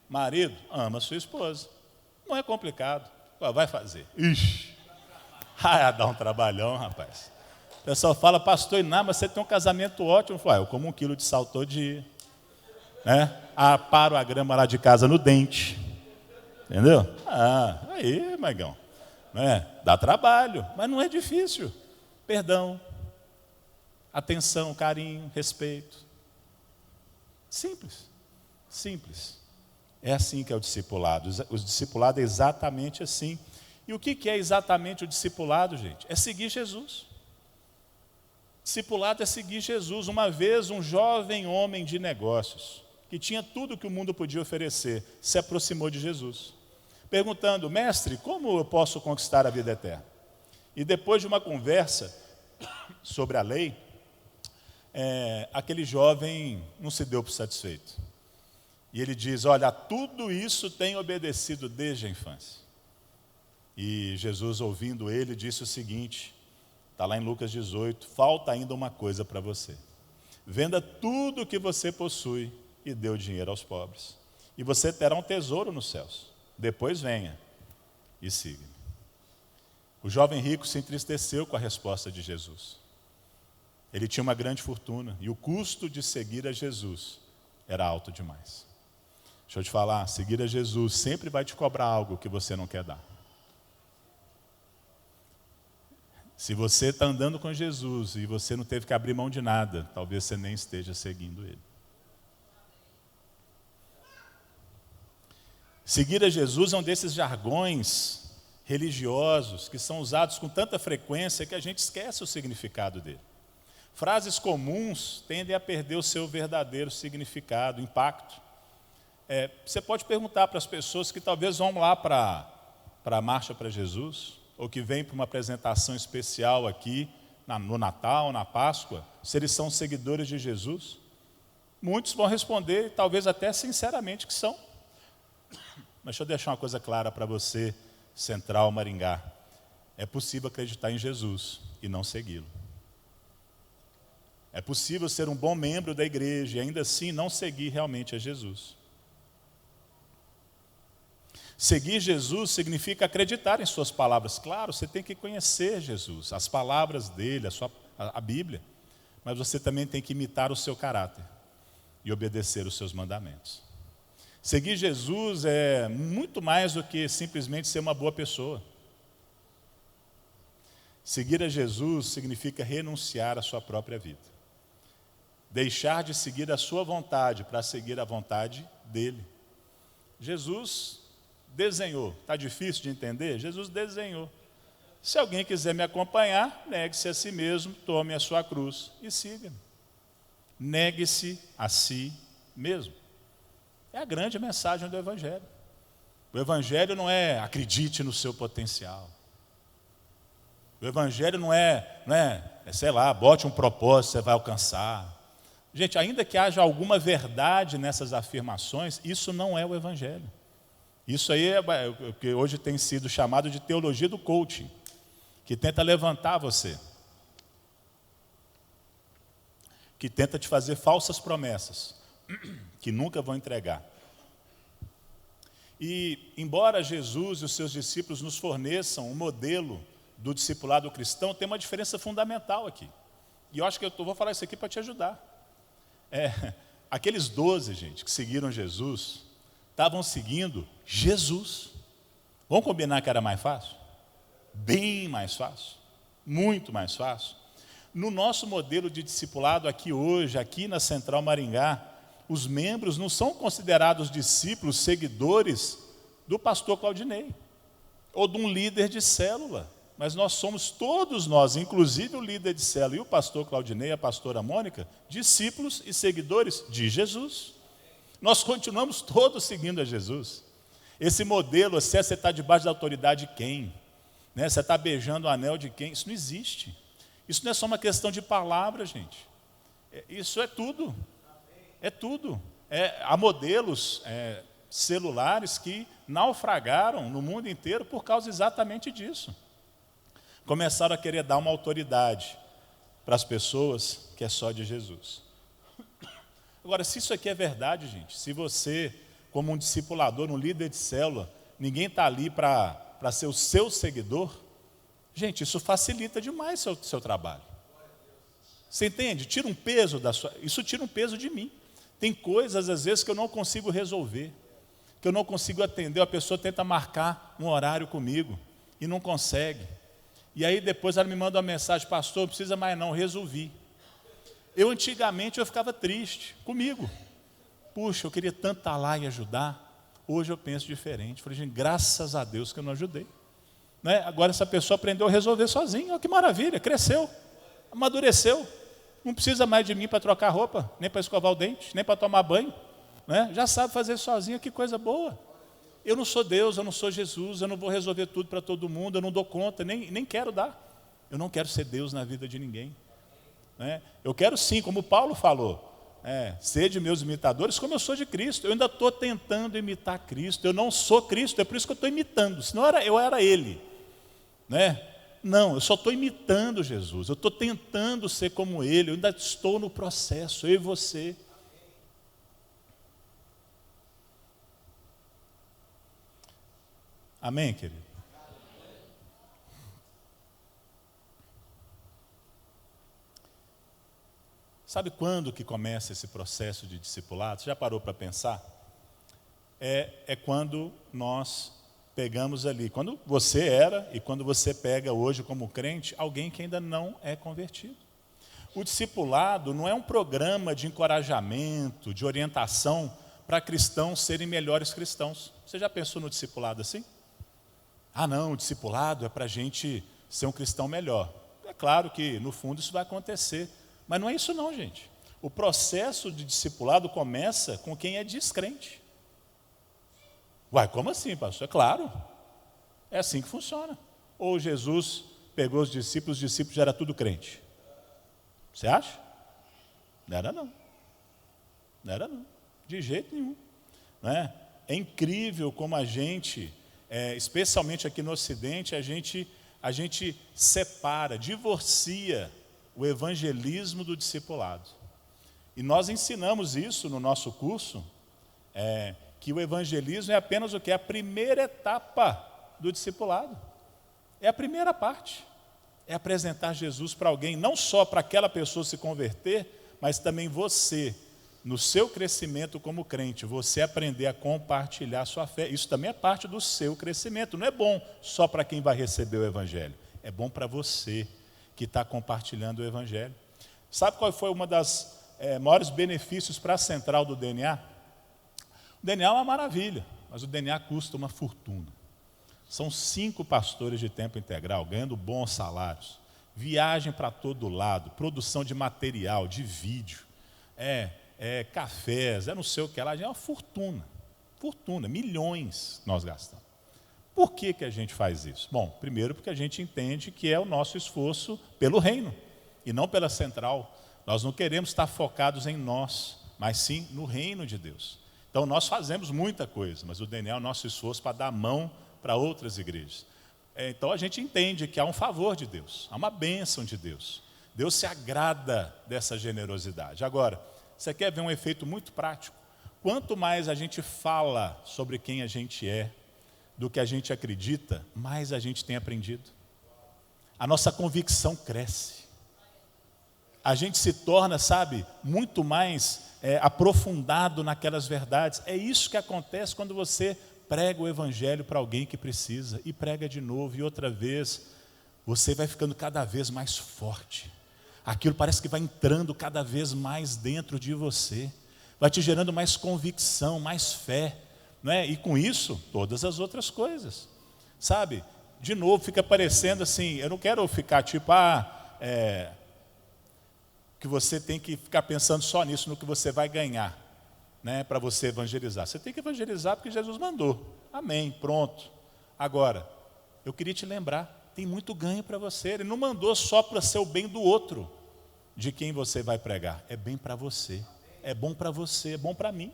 Marido, ama a sua esposa. Não é complicado. Vai fazer. Ixi. Dá um trabalhão, rapaz. O pessoal fala, pastor Iná, mas você tem um casamento ótimo. Eu como 1 quilo de sal todo dia. Né? Paro a grama lá de casa no dente. Entendeu? Aí, magão. Dá trabalho, mas não é difícil. Perdão, atenção, carinho, respeito. Simples. Simples. É assim que é o discipulado. O discipulado é exatamente assim. E o que é exatamente o discipulado, gente? É seguir Jesus. Discipulado é seguir Jesus. Uma vez um jovem homem de negócios, que tinha tudo que o mundo podia oferecer, se aproximou de Jesus, perguntando, mestre, como eu posso conquistar a vida eterna? E depois de uma conversa sobre a lei, aquele jovem não se deu por satisfeito. E ele diz, olha, tudo isso tem obedecido desde a infância. E Jesus, ouvindo ele, disse o seguinte, está lá em Lucas 18, falta ainda uma coisa para você. Venda tudo o que você possui e dê o dinheiro aos pobres. E você terá um tesouro nos céus. Depois venha e siga-me. O jovem rico se entristeceu com a resposta de Jesus. Ele tinha uma grande fortuna e o custo de seguir a Jesus era alto demais. Deixa eu te falar, seguir a Jesus sempre vai te cobrar algo que você não quer dar. Se você está andando com Jesus e você não teve que abrir mão de nada, talvez você nem esteja seguindo Ele. Seguir a Jesus é um desses jargões religiosos que são usados com tanta frequência que a gente esquece o significado dele. Frases comuns tendem a perder o seu verdadeiro significado, impacto. Você pode perguntar para as pessoas que talvez vão lá para a Marcha para Jesus, ou que vêm para uma apresentação especial aqui, no Natal, na Páscoa, se eles são seguidores de Jesus. Muitos vão responder, talvez até sinceramente, que são. Mas deixa eu deixar uma coisa clara para você, Central Maringá. É possível acreditar em Jesus e não segui-lo. É possível ser um bom membro da igreja e ainda assim não seguir realmente a Jesus. Seguir Jesus significa acreditar em suas palavras. Claro, você tem que conhecer Jesus, as palavras dele, a Bíblia. Mas você também tem que imitar o seu caráter e obedecer os seus mandamentos. Seguir Jesus é muito mais do que simplesmente ser uma boa pessoa. Seguir a Jesus significa renunciar à sua própria vida. Deixar de seguir a sua vontade para seguir a vontade dele. Jesus desenhou. Está difícil de entender? Jesus desenhou. Se alguém quiser me acompanhar, negue-se a si mesmo, tome a sua cruz e siga-me. Negue-se a si mesmo. É a grande mensagem do Evangelho. O Evangelho não é acredite no seu potencial. O Evangelho não é, sei lá, bote um propósito, você vai alcançar. Gente, ainda que haja alguma verdade nessas afirmações, isso não é o Evangelho. Isso aí é o que hoje tem sido chamado de teologia do coaching, que tenta levantar você, que tenta te fazer falsas promessas, que nunca vão entregar. E, embora Jesus e os seus discípulos nos forneçam um modelo do discipulado cristão, tem uma diferença fundamental aqui. E eu acho que eu vou falar isso aqui para te ajudar. Aqueles 12, gente, que seguiram Jesus, estavam seguindo Jesus. Vamos combinar que era mais fácil? Bem mais fácil. Muito mais fácil. No nosso modelo de discipulado aqui hoje, aqui na Central Maringá, os membros não são considerados discípulos, seguidores do pastor Claudinei, ou de um líder de célula. Mas nós somos todos nós, inclusive o líder de célula e o pastor Claudinei, a pastora Mônica, discípulos e seguidores de Jesus. Nós continuamos todos seguindo a Jesus. Esse modelo, se você está debaixo da autoridade de quem? Você está beijando o anel de quem? Isso não existe. Isso não é só uma questão de palavras, gente. Isso é tudo. É tudo. Há modelos celulares que naufragaram no mundo inteiro por causa exatamente disso. Começaram a querer dar uma autoridade para as pessoas que é só de Jesus. Agora, se isso aqui é verdade, gente, se você, como um discipulador, um líder de célula, ninguém está ali para ser o seu seguidor, gente, isso facilita demais o seu trabalho. Você entende? Tira um peso isso tira um peso de mim. Tem coisas, às vezes, que eu não consigo resolver, que eu não consigo atender. A pessoa tenta marcar um horário comigo e não consegue. E aí depois ela me manda uma mensagem, pastor, não precisa mais não, resolvi. Antigamente eu ficava triste comigo. Puxa, eu queria tanto estar lá e ajudar. Hoje eu penso diferente. Falei, gente, graças a Deus que eu não ajudei. Agora essa pessoa aprendeu a resolver sozinha. Olha que maravilha, cresceu, amadureceu. Não precisa mais de mim para trocar roupa, nem para escovar o dente, nem para tomar banho. Já sabe fazer sozinha, que coisa boa. Eu não sou Deus, eu não sou Jesus, eu não vou resolver tudo para todo mundo, eu não dou conta, nem quero dar. Eu não quero ser Deus na vida de ninguém. Eu quero sim, como Paulo falou, ser de meus imitadores como eu sou de Cristo. Eu ainda estou tentando imitar Cristo, eu não sou Cristo, é por isso que eu estou imitando, senão eu era Ele. Não, eu só estou imitando Jesus, eu estou tentando ser como Ele, eu ainda estou no processo, eu e você. Amém, querido? Sabe quando que começa esse processo de discipulado? Você já parou para pensar? É quando nós pegamos ali, quando você era e quando você pega hoje como crente, alguém que ainda não é convertido. O discipulado não é um programa de encorajamento, de orientação para cristãos serem melhores cristãos. Você já pensou no discipulado assim? Não, o discipulado é para a gente ser um cristão melhor. É claro que no fundo isso vai acontecer, mas não é isso não, gente. O processo de discipulado começa com quem é descrente. Uai, como assim, pastor? É claro, é assim que funciona. Ou Jesus pegou os discípulos já era tudo crente. Você acha? Não era não. Não era não, de jeito nenhum. É incrível como a gente, especialmente aqui no Ocidente, a gente separa, divorcia o evangelismo do discipulado. E nós ensinamos isso no nosso curso, que o evangelismo é apenas o que? A primeira etapa do discipulado. É a primeira parte. É apresentar Jesus para alguém, não só para aquela pessoa se converter, mas também você no seu crescimento como crente, você aprender a compartilhar a sua fé. Isso também é parte do seu crescimento. Não é bom só para quem vai receber o Evangelho. É bom para você que está compartilhando o Evangelho. Sabe qual foi uma das maiores benefícios para a central do DNA? O DNA é uma maravilha, mas o DNA custa uma fortuna. São 5 pastores de tempo integral, ganhando bons salários. Viagem para todo lado, produção de material, de vídeo, cafés, não sei o que lá, é uma fortuna. Fortuna, milhões nós gastamos. Por que a gente faz isso? Bom, primeiro porque a gente entende que é o nosso esforço pelo reino, e não pela central. Nós não queremos estar focados em nós, mas sim no reino de Deus. Então nós fazemos muita coisa, mas o DNA é o nosso esforço para dar mão para outras igrejas. Então a gente entende que há um favor de Deus, há uma bênção de Deus. Deus se agrada dessa generosidade. Agora, você quer ver um efeito muito prático? Quanto mais a gente fala sobre quem a gente é, do que a gente acredita, mais a gente tem aprendido. A nossa convicção cresce. A gente se torna, muito mais aprofundado naquelas verdades. É isso que acontece quando você prega o Evangelho para alguém que precisa, e prega de novo, e outra vez, você vai ficando cada vez mais forte. Aquilo parece que vai entrando cada vez mais dentro de você, vai te gerando mais convicção, mais fé, não é? E com isso, todas as outras coisas, de novo, fica parecendo assim, eu não quero ficar que você tem que ficar pensando só nisso, no que você vai ganhar, para você evangelizar. Você tem que evangelizar porque Jesus mandou. Amém, pronto. Agora, eu queria te lembrar, tem muito ganho para você. Ele não mandou só para ser o bem do outro, de quem você vai pregar. É bem para você. É bom para você, é bom para mim.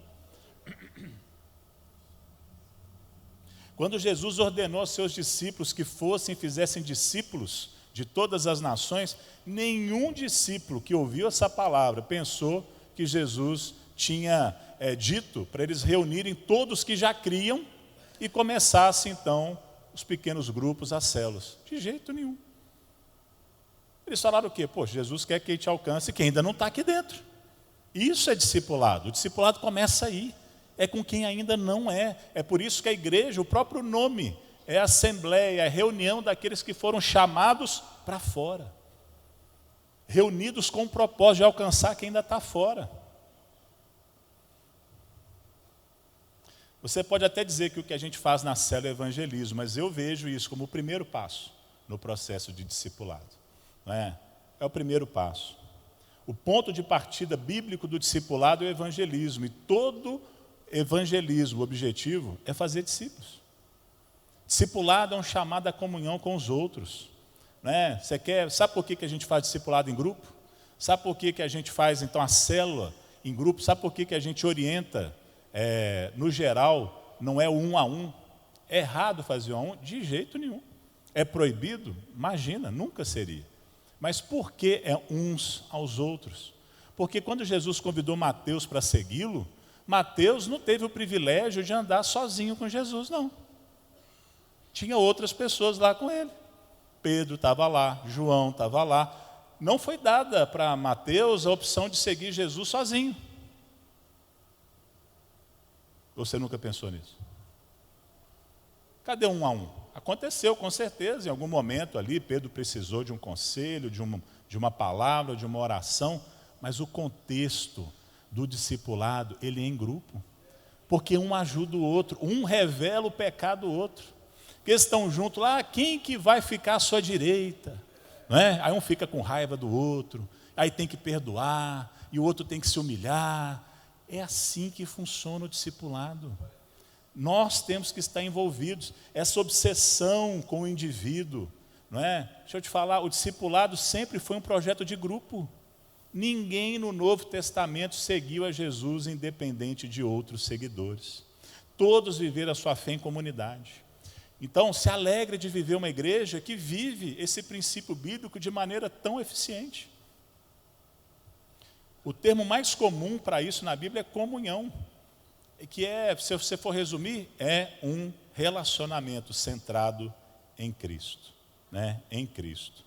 Quando Jesus ordenou aos seus discípulos que fossem e fizessem discípulos de todas as nações, nenhum discípulo que ouviu essa palavra pensou que Jesus tinha dito para eles reunirem todos que já criam e começassem então os pequenos grupos, as células. De jeito nenhum. Eles falaram o quê? Jesus quer que a gente alcance quem ainda não está aqui dentro. Isso é discipulado. O discipulado começa aí. É com quem ainda não é. É por isso que a igreja, o próprio nome, é a assembleia, é a reunião daqueles que foram chamados para fora. Reunidos com o propósito de alcançar quem ainda está fora. Você pode até dizer que o que a gente faz na célula é evangelismo, mas eu vejo isso como o primeiro passo no processo de discipulado. Não é? É o primeiro passo. O ponto de partida bíblico do discipulado é o evangelismo, e todo evangelismo, o objetivo é fazer discípulos. Discipulado é um chamado à comunhão com os outros. Né? Sabe por que a gente faz discipulado em grupo? Sabe por que a gente faz então a célula em grupo? Sabe por que a gente orienta, no geral, não é o 1 a 1? É errado fazer o 1 a 1? De jeito nenhum. É proibido? Imagina, nunca seria. Mas por que é uns aos outros? Porque quando Jesus convidou Mateus para segui-lo, Mateus não teve o privilégio de andar sozinho com Jesus, não. Tinha outras pessoas lá com ele. Pedro estava lá, João estava lá. Não foi dada para Mateus a opção de seguir Jesus sozinho. Você nunca pensou nisso? Cadê 1 a 1? Aconteceu, com certeza, em algum momento ali, Pedro precisou de um conselho, de uma palavra, de uma oração, mas o contexto do discipulado, ele é em grupo. Porque um ajuda o outro, um revela o pecado do outro. Porque eles estão juntos lá, quem que vai ficar à sua direita? Não é? Aí um fica com raiva do outro, aí tem que perdoar, e o outro tem que se humilhar. É assim que funciona o discipulado. Nós temos que estar envolvidos. Essa obsessão com o indivíduo, não é? Deixa eu te falar, o discipulado sempre foi um projeto de grupo. Ninguém no Novo Testamento seguiu a Jesus independente de outros seguidores. Todos viveram a sua fé em comunidade. Então, se alegre de viver uma igreja que vive esse princípio bíblico de maneira tão eficiente. O termo mais comum para isso na Bíblia é comunhão, que se você for resumir, é um relacionamento centrado em Cristo. Né? Em Cristo.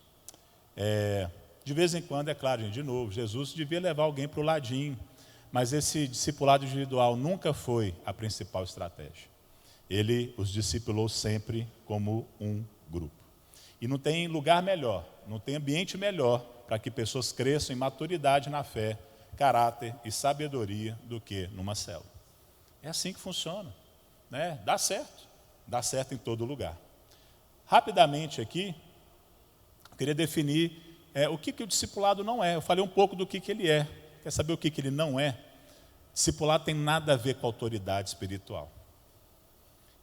De vez em quando, é claro, gente, de novo, Jesus devia levar alguém para o ladinho, mas esse discipulado individual nunca foi a principal estratégia. Ele os discipulou sempre como um grupo. E não tem lugar melhor, não tem ambiente melhor para que pessoas cresçam em maturidade na fé, caráter e sabedoria do que numa célula. É assim que funciona, né? Dá certo em todo lugar. Rapidamente aqui, eu queria definir o que o discipulado não é. Eu falei um pouco do que ele é. Quer saber o que ele não é? Discipulado tem nada a ver com autoridade espiritual.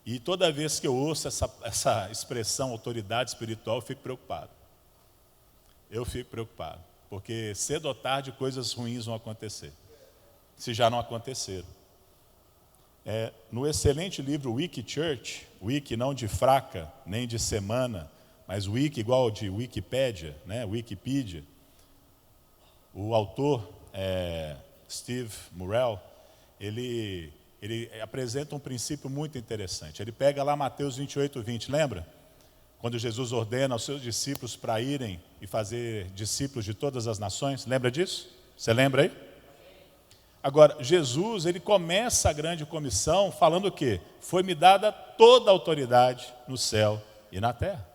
E toda vez que eu ouço essa expressão autoridade espiritual, eu fico preocupado. Porque cedo ou tarde coisas ruins vão acontecer, se já não aconteceram. No excelente livro Wiki Church, Wiki não de fraca, nem de semana, mas Wiki igual de Wikipédia, né? Wikipedia, o autor, Steve Murrell, ele apresenta um princípio muito interessante. Ele pega lá Mateus 28:20, lembra? Quando Jesus ordena aos seus discípulos para irem e fazer discípulos de todas as nações. Lembra disso? Você lembra aí? Agora, Jesus, ele começa a grande comissão falando o quê? Foi-me dada toda a autoridade no céu e na terra.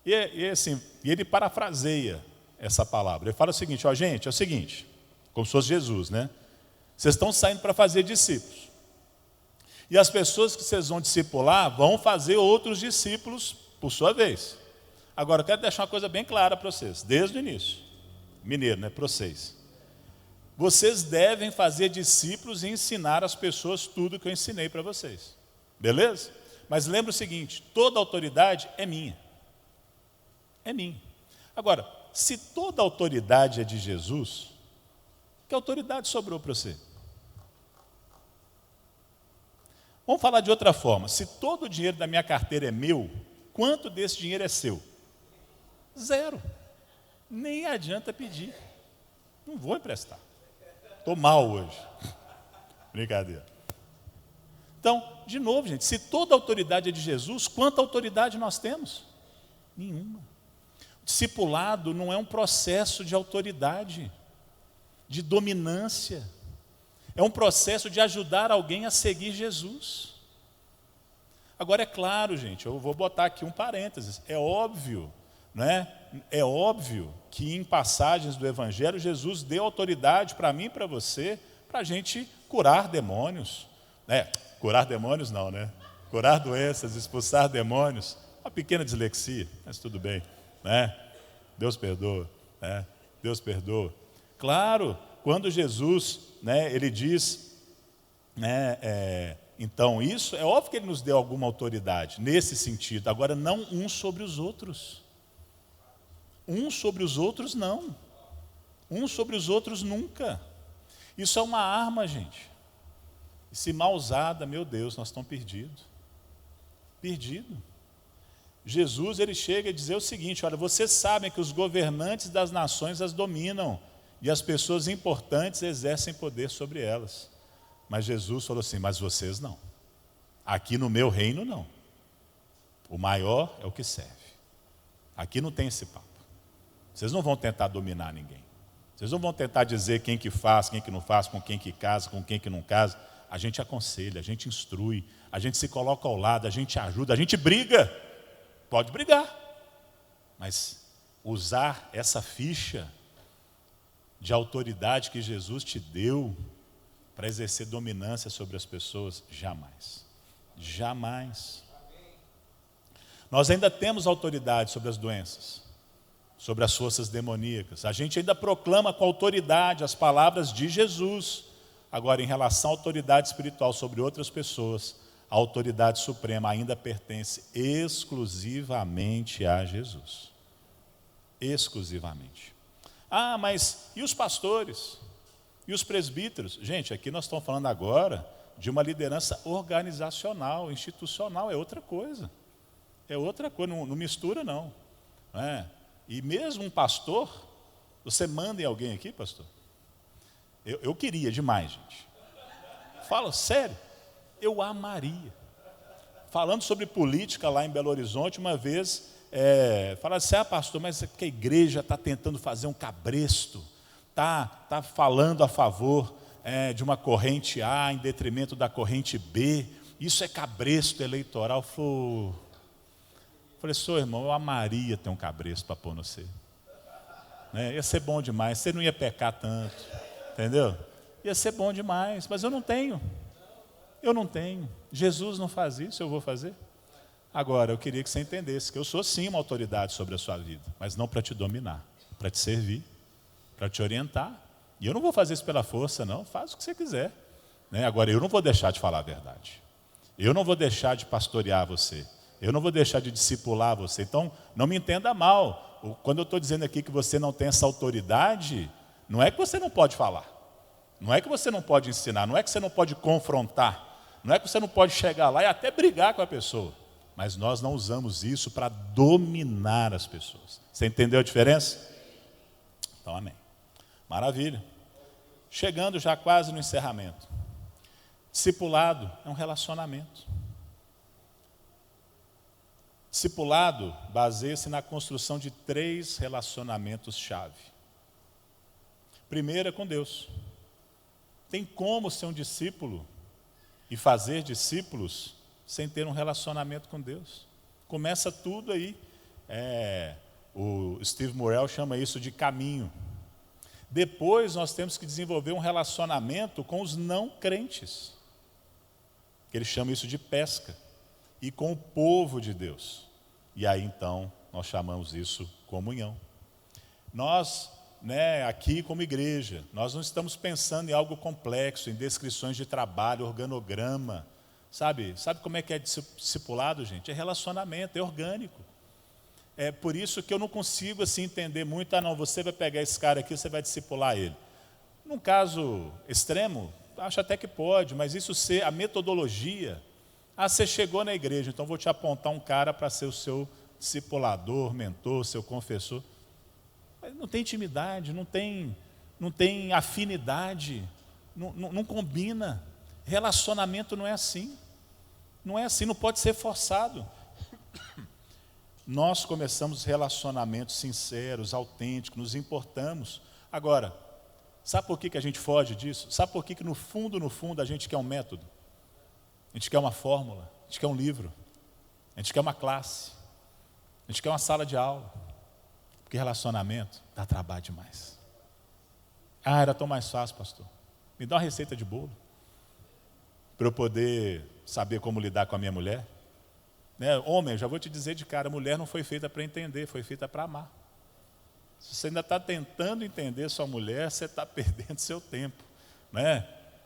E ele parafraseia essa palavra. Ele fala o seguinte, gente, é o seguinte, como se fosse Jesus, né? Vocês estão saindo para fazer discípulos. E as pessoas que vocês vão discipular vão fazer outros discípulos por sua vez. Agora, eu quero deixar uma coisa bem clara para vocês, desde o início. Mineiro, né? Para vocês. Vocês devem fazer discípulos e ensinar as pessoas tudo que eu ensinei para vocês. Beleza? Mas lembra o seguinte, toda autoridade é minha. É minha. Agora, se toda autoridade é de Jesus, que autoridade sobrou para você? Vamos falar de outra forma. Se todo o dinheiro da minha carteira é meu, quanto desse dinheiro é seu? 0. Nem adianta pedir. Não vou emprestar. Estou mal hoje. Brincadeira. Então, de novo, gente, se toda a autoridade é de Jesus, quanta autoridade nós temos? Nenhuma. O discipulado não é um processo de autoridade, de dominância. É um processo de ajudar alguém a seguir Jesus. Agora, é claro, gente, eu vou botar aqui um parênteses. É óbvio, né? É óbvio que em passagens do Evangelho, Jesus deu autoridade para mim e para você, para a gente curar demônios. Curar demônios não, né? Curar doenças, expulsar demônios. Uma pequena dislexia, mas tudo bem, né? Deus perdoa, né? Deus perdoa. Claro, quando Jesus, né, ele diz, né, então isso, é óbvio que ele nos deu alguma autoridade, nesse sentido. Agora, não uns sobre os outros. Uns sobre os outros, não. Uns sobre os outros, nunca. Isso é uma arma, gente. E se mal usada, meu Deus, nós estamos perdidos. Perdido. Jesus, ele chega a dizer o seguinte, olha, vocês sabem que os governantes das nações as dominam, e as pessoas importantes exercem poder sobre elas. Mas Jesus falou assim, mas vocês não. Aqui no meu reino, não. O maior é o que serve. Aqui não tem esse papo. Vocês não vão tentar dominar ninguém. Vocês não vão tentar dizer quem que faz, quem que não faz, com quem que casa, com quem que não casa. A gente aconselha, a gente instrui, a gente se coloca ao lado, a gente ajuda, a gente briga. Pode brigar. Mas usar essa ficha de autoridade que Jesus te deu para exercer dominância sobre as pessoas, jamais. Jamais. Nós ainda temos autoridade sobre as doenças, sobre as forças demoníacas. A gente ainda proclama com autoridade as palavras de Jesus. Agora, em relação à autoridade espiritual sobre outras pessoas, a autoridade suprema ainda pertence exclusivamente a Jesus. Exclusivamente. Ah, mas e os pastores? E os presbíteros? Gente, aqui nós estamos falando agora de uma liderança organizacional, institucional, é outra coisa. É outra coisa, não mistura não. E mesmo um pastor, você manda em alguém aqui, pastor? Eu queria demais, gente. Fala sério, eu amaria. Falando sobre política lá em Belo Horizonte, uma vez, falaram assim, pastor, mas é porque a igreja está tentando fazer um cabresto, está falando a favor de uma corrente A em detrimento da corrente B, isso é cabresto eleitoral. Falei, seu irmão, eu amaria ter um cabresto para pôr no você. Né? Ia ser bom demais, você não ia pecar tanto, entendeu? Ia ser bom demais, mas eu não tenho. Eu não tenho. Jesus não faz isso, eu vou fazer? Agora, eu queria que você entendesse que eu sou sim uma autoridade sobre a sua vida, mas não para te dominar, para te servir, para te orientar. E eu não vou fazer isso pela força, não. Faz o que você quiser. Né? Agora, eu não vou deixar de falar a verdade. Eu não vou deixar de pastorear você. Eu não vou deixar de discipular você. Então, não me entenda mal. Quando eu estou dizendo aqui que você não tem essa autoridade, não é que você não pode falar. Não é que você não pode ensinar. Não é que você não pode confrontar. Não é que você não pode chegar lá e até brigar com a pessoa. Mas nós não usamos isso para dominar as pessoas. Você entendeu a diferença? Então, amém. Maravilha. Chegando já quase no encerramento. Discipulado é um relacionamento. Discipulado baseia-se na construção de 3 relacionamentos-chave. Primeiro é com Deus. Tem como ser um discípulo e fazer discípulos sem ter um relacionamento com Deus. Começa tudo aí. O Steve Murrell chama isso de caminho. Depois nós temos que desenvolver um relacionamento com os não crentes. Ele chama isso de pesca. E com o povo de Deus. E aí então nós chamamos isso comunhão. Nós, aqui como igreja, nós não estamos pensando em algo complexo, em descrições de trabalho, organograma. Sabe como é que é discipulado, gente? É relacionamento, é orgânico. É por isso que eu não consigo assim entender muito, você vai pegar esse cara aqui, você vai discipular ele. Num caso extremo, acho até que pode, mas isso ser a metodologia. Você chegou na igreja, então vou te apontar um cara para ser o seu discipulador, mentor, seu confessor. Mas não tem intimidade, não tem afinidade, não combina. Relacionamento não é assim. Não é assim, não pode ser forçado. Nós começamos relacionamentos sinceros, autênticos, nos importamos. Agora, sabe por que a gente foge disso? Sabe por que no fundo, a gente quer um método? A gente quer uma fórmula, a gente quer um livro, a gente quer uma classe, a gente quer uma sala de aula. Porque relacionamento dá trabalho demais. Era tão mais fácil, pastor. Me dá uma receita de bolo para eu poder saber como lidar com a minha mulher. Homem, eu já vou te dizer de cara, mulher não foi feita para entender, foi feita para amar. Se você ainda está tentando entender sua mulher, você está perdendo seu tempo.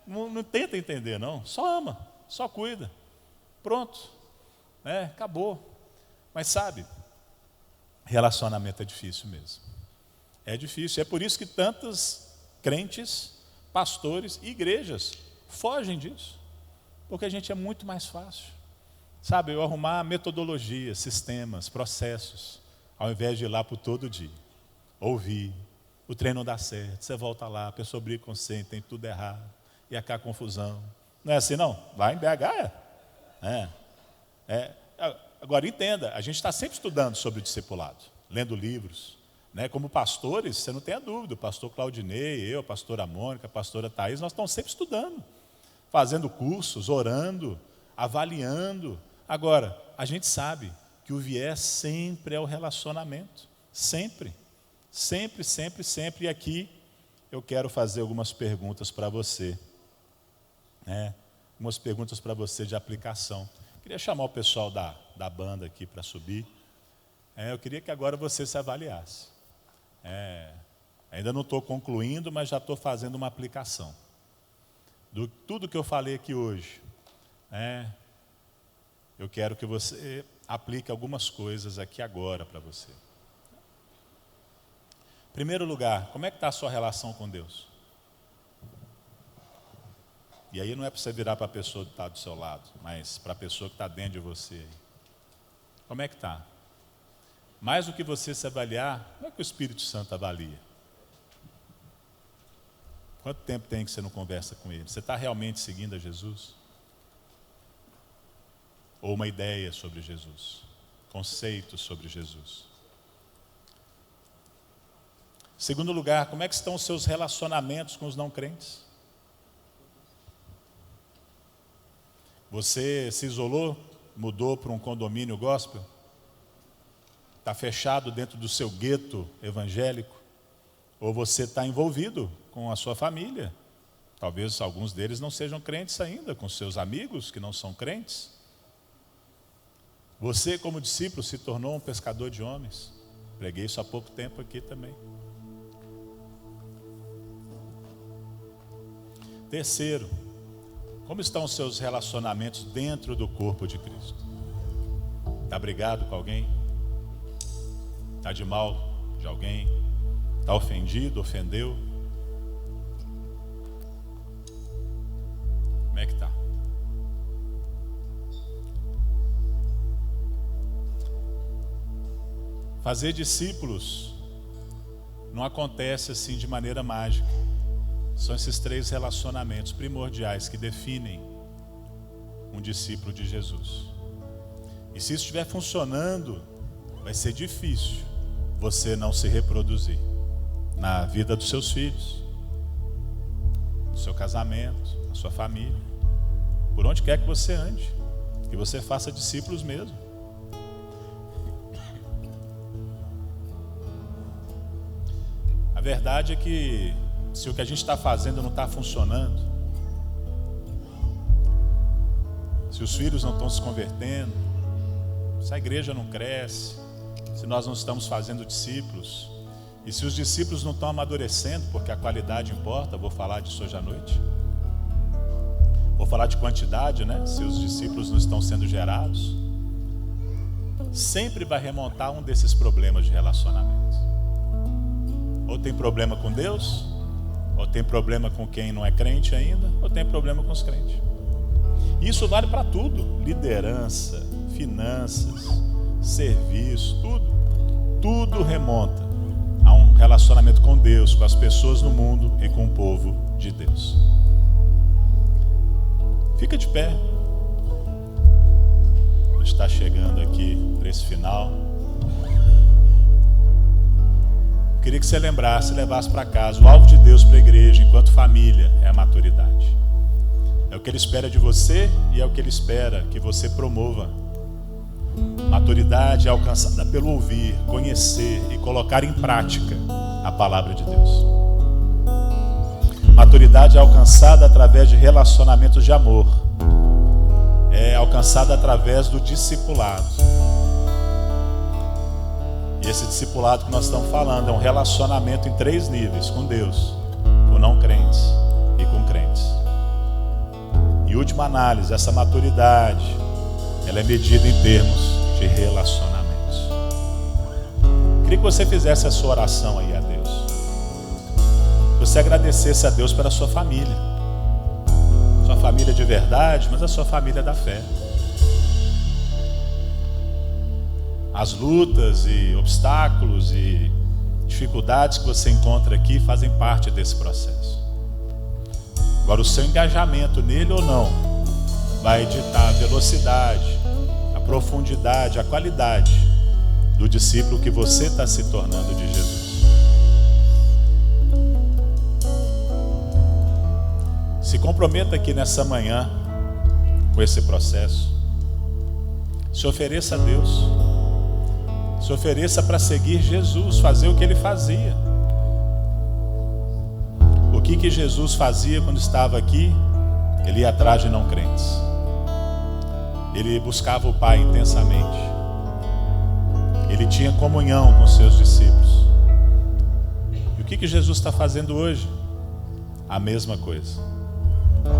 Não tenta entender, não. Só ama, só cuida. Pronto. Acabou. Mas sabe, relacionamento é difícil mesmo. É difícil. É por isso que tantos crentes, pastores e igrejas fogem disso. Porque a gente é muito mais fácil. Sabe, eu arrumar metodologias, sistemas, processos, ao invés de ir lá para o todo dia. Ouvir, o treino não dá certo, você volta lá, a pessoa briga com você, tem tudo errado, e acá confusão. Não é assim não? Lá em BH Agora entenda, a gente está sempre estudando sobre o discipulado, lendo livros. Como pastores, você não tem a dúvida, o pastor Claudinei, eu, a pastora Mônica, a pastora Thaís, nós estamos sempre estudando, fazendo cursos, orando, avaliando. Agora, a gente sabe que o viés sempre é o relacionamento. Sempre. Sempre, sempre, sempre. E aqui eu quero fazer algumas perguntas para você. Algumas perguntas para você de aplicação. Queria chamar o pessoal da banda aqui para subir. Eu queria que agora você se avaliasse. Ainda não estou concluindo, mas já estou fazendo uma aplicação. Do tudo que eu falei aqui hoje. Eu quero que você aplique algumas coisas aqui agora para você. Em primeiro lugar, como é que está a sua relação com Deus? E aí não é para você virar para a pessoa que está do seu lado, mas para a pessoa que está dentro de você. Como é que está? Mais do que você se avaliar, como é que o Espírito Santo avalia? Quanto tempo tem que você não conversa com ele? Você está realmente seguindo a Jesus? Ou uma ideia sobre Jesus, conceitos sobre Jesus. Segundo lugar, como é que estão os seus relacionamentos com os não crentes? Você se isolou, mudou para um condomínio gospel? Está fechado dentro do seu gueto evangélico? Ou você está envolvido com a sua família? Talvez alguns deles não sejam crentes ainda, com seus amigos que não são crentes. Você, como discípulo, se tornou um pescador de homens. Preguei isso há pouco tempo aqui também. Terceiro, como estão os seus relacionamentos dentro do corpo de Cristo? Está brigado com alguém? Está de mal de alguém? Está ofendido, ofendeu? Como é que está? Fazer discípulos não acontece assim de maneira mágica. São esses 3 relacionamentos primordiais que definem um discípulo de Jesus. E se isso estiver funcionando, vai ser difícil você não se reproduzir na vida dos seus filhos, no seu casamento, na sua família, por onde quer que você ande, que você faça discípulos mesmo. A verdade é que se o que a gente está fazendo não está funcionando, se os filhos não estão se convertendo, se a igreja não cresce, se nós não estamos fazendo discípulos, e se os discípulos não estão amadurecendo, porque a qualidade importa, vou falar disso hoje à noite. Vou falar de quantidade, né? Se os discípulos não estão sendo gerados, sempre vai remontar um desses problemas de relacionamento. Ou tem problema com Deus, ou tem problema com quem não é crente ainda, ou tem problema com os crentes. Isso vale para tudo: liderança, finanças, serviço, tudo. Tudo remonta a um relacionamento com Deus, com as pessoas no mundo e com o povo de Deus. Fica de pé. A gente está chegando aqui para esse final. Queria que você lembrasse, levasse para casa. O alvo de Deus para a igreja, enquanto família, é a maturidade. É o que Ele espera de você e é o que Ele espera que você promova. Maturidade é alcançada pelo ouvir, conhecer e colocar em prática a palavra de Deus. Maturidade é alcançada através de relacionamentos de amor. É alcançada através do discipulado. E esse discipulado que nós estamos falando é um relacionamento em 3 níveis: com Deus, com não crentes e com crentes. Em última análise, essa maturidade, ela é medida em termos de relacionamentos. Queria que você fizesse a sua oração aí a Deus. Você agradecesse a Deus pela sua família. Sua família de verdade, mas a sua família da fé. As lutas e obstáculos e dificuldades que você encontra aqui fazem parte desse processo. Agora, o seu engajamento nele ou não vai ditar a velocidade, a profundidade, a qualidade do discípulo que você está se tornando de Jesus. Se comprometa aqui nessa manhã com esse processo. Se ofereça a Deus. Se ofereça para seguir Jesus, fazer o que Ele fazia. O que Jesus fazia quando estava aqui? Ele ia atrás de não crentes. Ele buscava o Pai intensamente. Ele tinha comunhão com seus discípulos. E o que Jesus está fazendo hoje? A mesma coisa.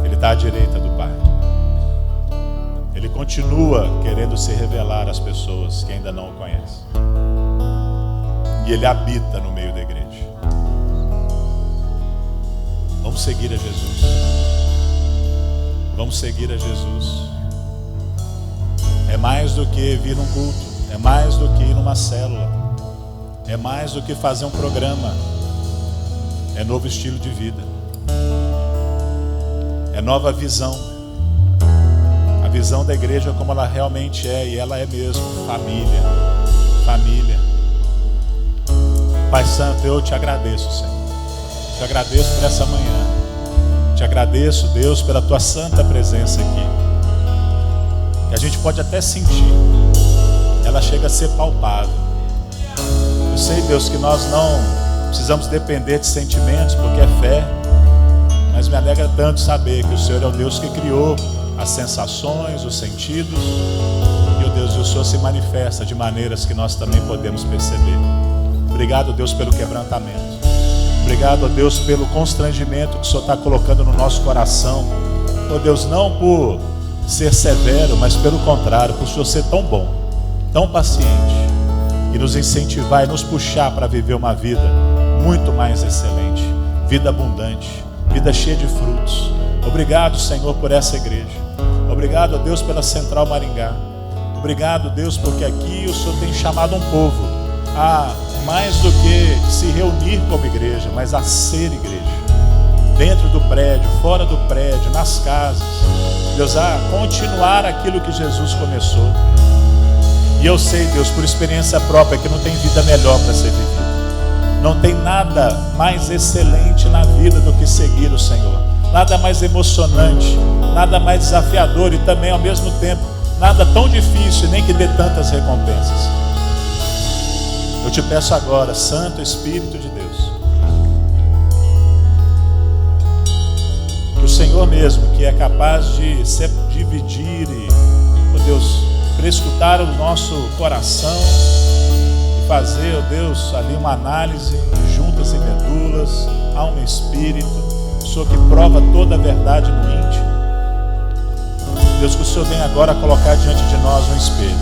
Ele está à direita do Pai. Ele continua querendo se revelar às pessoas que ainda não o conhecem. E Ele habita no meio da igreja. Vamos seguir a Jesus. Vamos seguir a Jesus. É mais do que vir num culto. É mais do que ir numa célula. É mais do que fazer um programa. É novo estilo de vida. É nova visão. A visão da igreja como ela realmente é, e ela é mesmo, família. Família. Pai Santo, eu te agradeço, Senhor. Te agradeço por essa manhã. Te agradeço, Deus, pela tua santa presença aqui. que a gente pode até sentir, ela chega a ser palpável. Eu sei, Deus, que nós não precisamos depender de sentimentos, porque é fé, mas me alegra tanto saber que o Senhor é o Deus que criou as sensações, os sentidos, e, Deus, o Senhor se manifesta de maneiras que nós também podemos perceber. Obrigado, Deus, pelo quebrantamento. Obrigado, Deus, pelo constrangimento que o Senhor está colocando no nosso coração. Deus, não por ser severo, mas pelo contrário, por o Senhor ser tão bom, tão paciente, e nos incentivar e nos puxar para viver uma vida muito mais excelente, vida abundante, vida cheia de frutos. Obrigado, Senhor, por essa igreja. Obrigado, Deus, pela Central Maringá. Obrigado, Deus, porque aqui o Senhor tem chamado um povo a mais do que se reunir como igreja, mas a ser igreja. Dentro do prédio, fora do prédio, nas casas. Deus, a continuar aquilo que Jesus começou. E eu sei, Deus, por experiência própria, que não tem vida melhor para ser vivida. Não tem nada mais excelente na vida do que seguir o Senhor. Nada mais emocionante, nada mais desafiador e também ao mesmo tempo nada tão difícil e nem que dê tantas recompensas. Eu te peço agora, Santo Espírito de Deus, que o Senhor mesmo, que é capaz de se dividir e, Deus, para escutar o nosso coração e fazer, Deus, ali uma análise de juntas e medulas, alma e espírito, o Senhor que prova toda a verdade no íntimo. Deus, que o Senhor venha agora colocar diante de nós um espelho,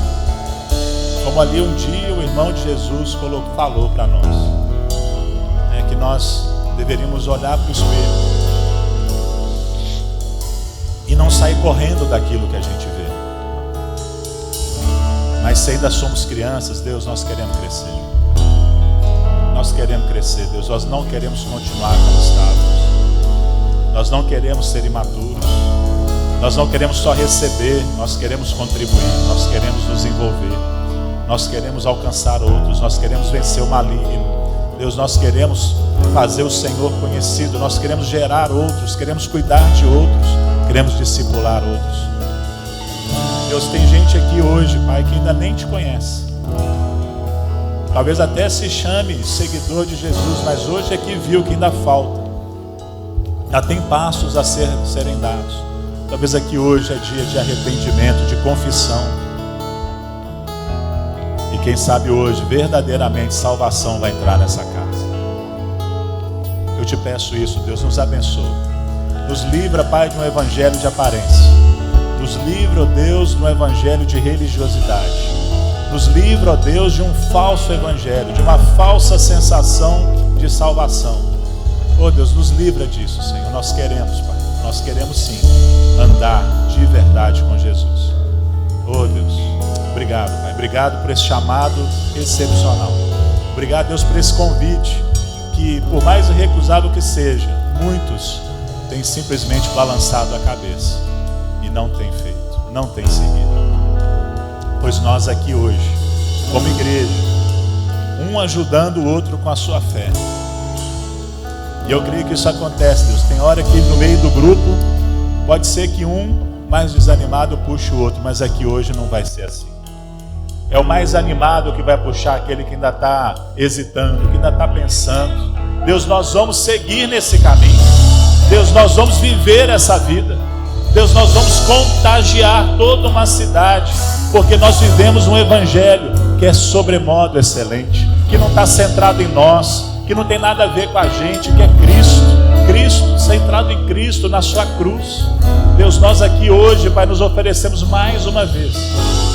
como ali um dia o irmão de Jesus falou para nós, que nós deveríamos olhar para o espelho e não sair correndo daquilo que a gente vê. Mas se ainda somos crianças, Deus, nós queremos crescer. Nós queremos crescer, Deus. Nós não queremos continuar como estávamos. Nós não queremos ser imaturos. Nós não queremos só receber, nós queremos contribuir, nós queremos nos envolver. Nós queremos alcançar outros, nós queremos vencer o maligno. Deus, nós queremos fazer o Senhor conhecido, nós queremos gerar outros, queremos cuidar de outros, queremos discipular outros. Deus, tem gente aqui hoje, Pai, que ainda nem te conhece. Talvez até se chame seguidor de Jesus, mas hoje é que viu que ainda falta. Já tem passos a serem dados. Talvez aqui hoje é dia de arrependimento, de confissão. E quem sabe hoje, verdadeiramente, salvação vai entrar nessa casa. Eu te peço isso, Deus, nos abençoe. Nos livra, Pai, de um evangelho de aparência. Nos livra, ó Deus, de um evangelho de religiosidade. Nos livra, ó Deus, de um falso evangelho, de uma falsa sensação de salvação. Ó Deus, nos livra disso, Senhor. Nós queremos, Pai. Nós queremos sim andar de verdade com Jesus. Oh Deus, obrigado, Pai. Obrigado por esse chamado excepcional. Obrigado, Deus, por esse convite que, por mais irrecusável que seja, muitos têm simplesmente balançado a cabeça e não têm feito, não têm seguido. Pois nós aqui hoje, como igreja, um ajudando o outro com a sua fé. E eu creio que isso acontece, Deus. Tem hora que no meio do grupo, pode ser que um mais desanimado puxe o outro, mas aqui hoje não vai ser assim. É o mais animado que vai puxar aquele que ainda está hesitando, que ainda está pensando. Deus, nós vamos seguir nesse caminho. Deus, nós vamos viver essa vida. Deus, nós vamos contagiar toda uma cidade, porque nós vivemos um evangelho que é sobremodo excelente, que não está centrado em nós, que não tem nada a ver com a gente, que é Cristo, centrado em Cristo, na sua cruz. Deus, nós aqui hoje, Pai, nos oferecemos mais uma vez,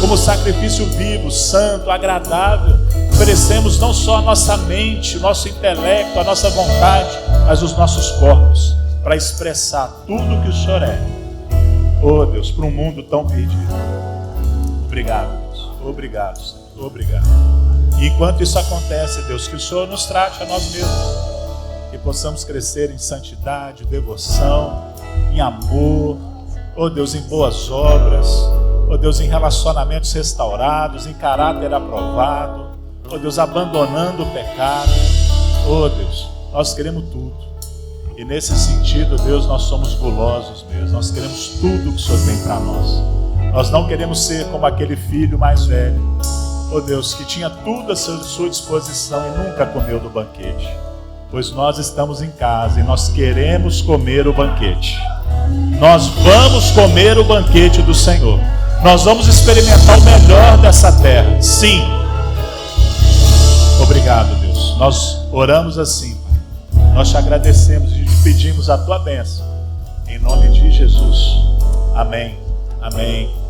como sacrifício vivo, santo, agradável. Oferecemos não só a nossa mente, o nosso intelecto, a nossa vontade, mas os nossos corpos, para expressar tudo o que o Senhor é. Oh Deus, para um mundo tão perdido. Obrigado, Deus. Obrigado, Senhor. Obrigado. E enquanto isso acontece, Deus, que o Senhor nos trate a nós mesmos, que possamos crescer em santidade, devoção, em amor, oh Deus, em boas obras, oh Deus, em relacionamentos restaurados, em caráter aprovado, oh Deus, abandonando o pecado. Oh Deus, nós queremos tudo. E nesse sentido, Deus, nós somos gulosos mesmo. Nós queremos tudo que o Senhor tem para nós. Nós não queremos ser como aquele filho mais velho, ó Deus, que tinha tudo à sua disposição e nunca comeu do banquete. Pois nós estamos em casa e nós queremos comer o banquete. Nós vamos comer o banquete do Senhor. Nós vamos experimentar o melhor dessa terra. Sim. Obrigado, Deus. Nós oramos assim, Pai. Nós te agradecemos e te pedimos a tua bênção. Em nome de Jesus. Amém. Amém.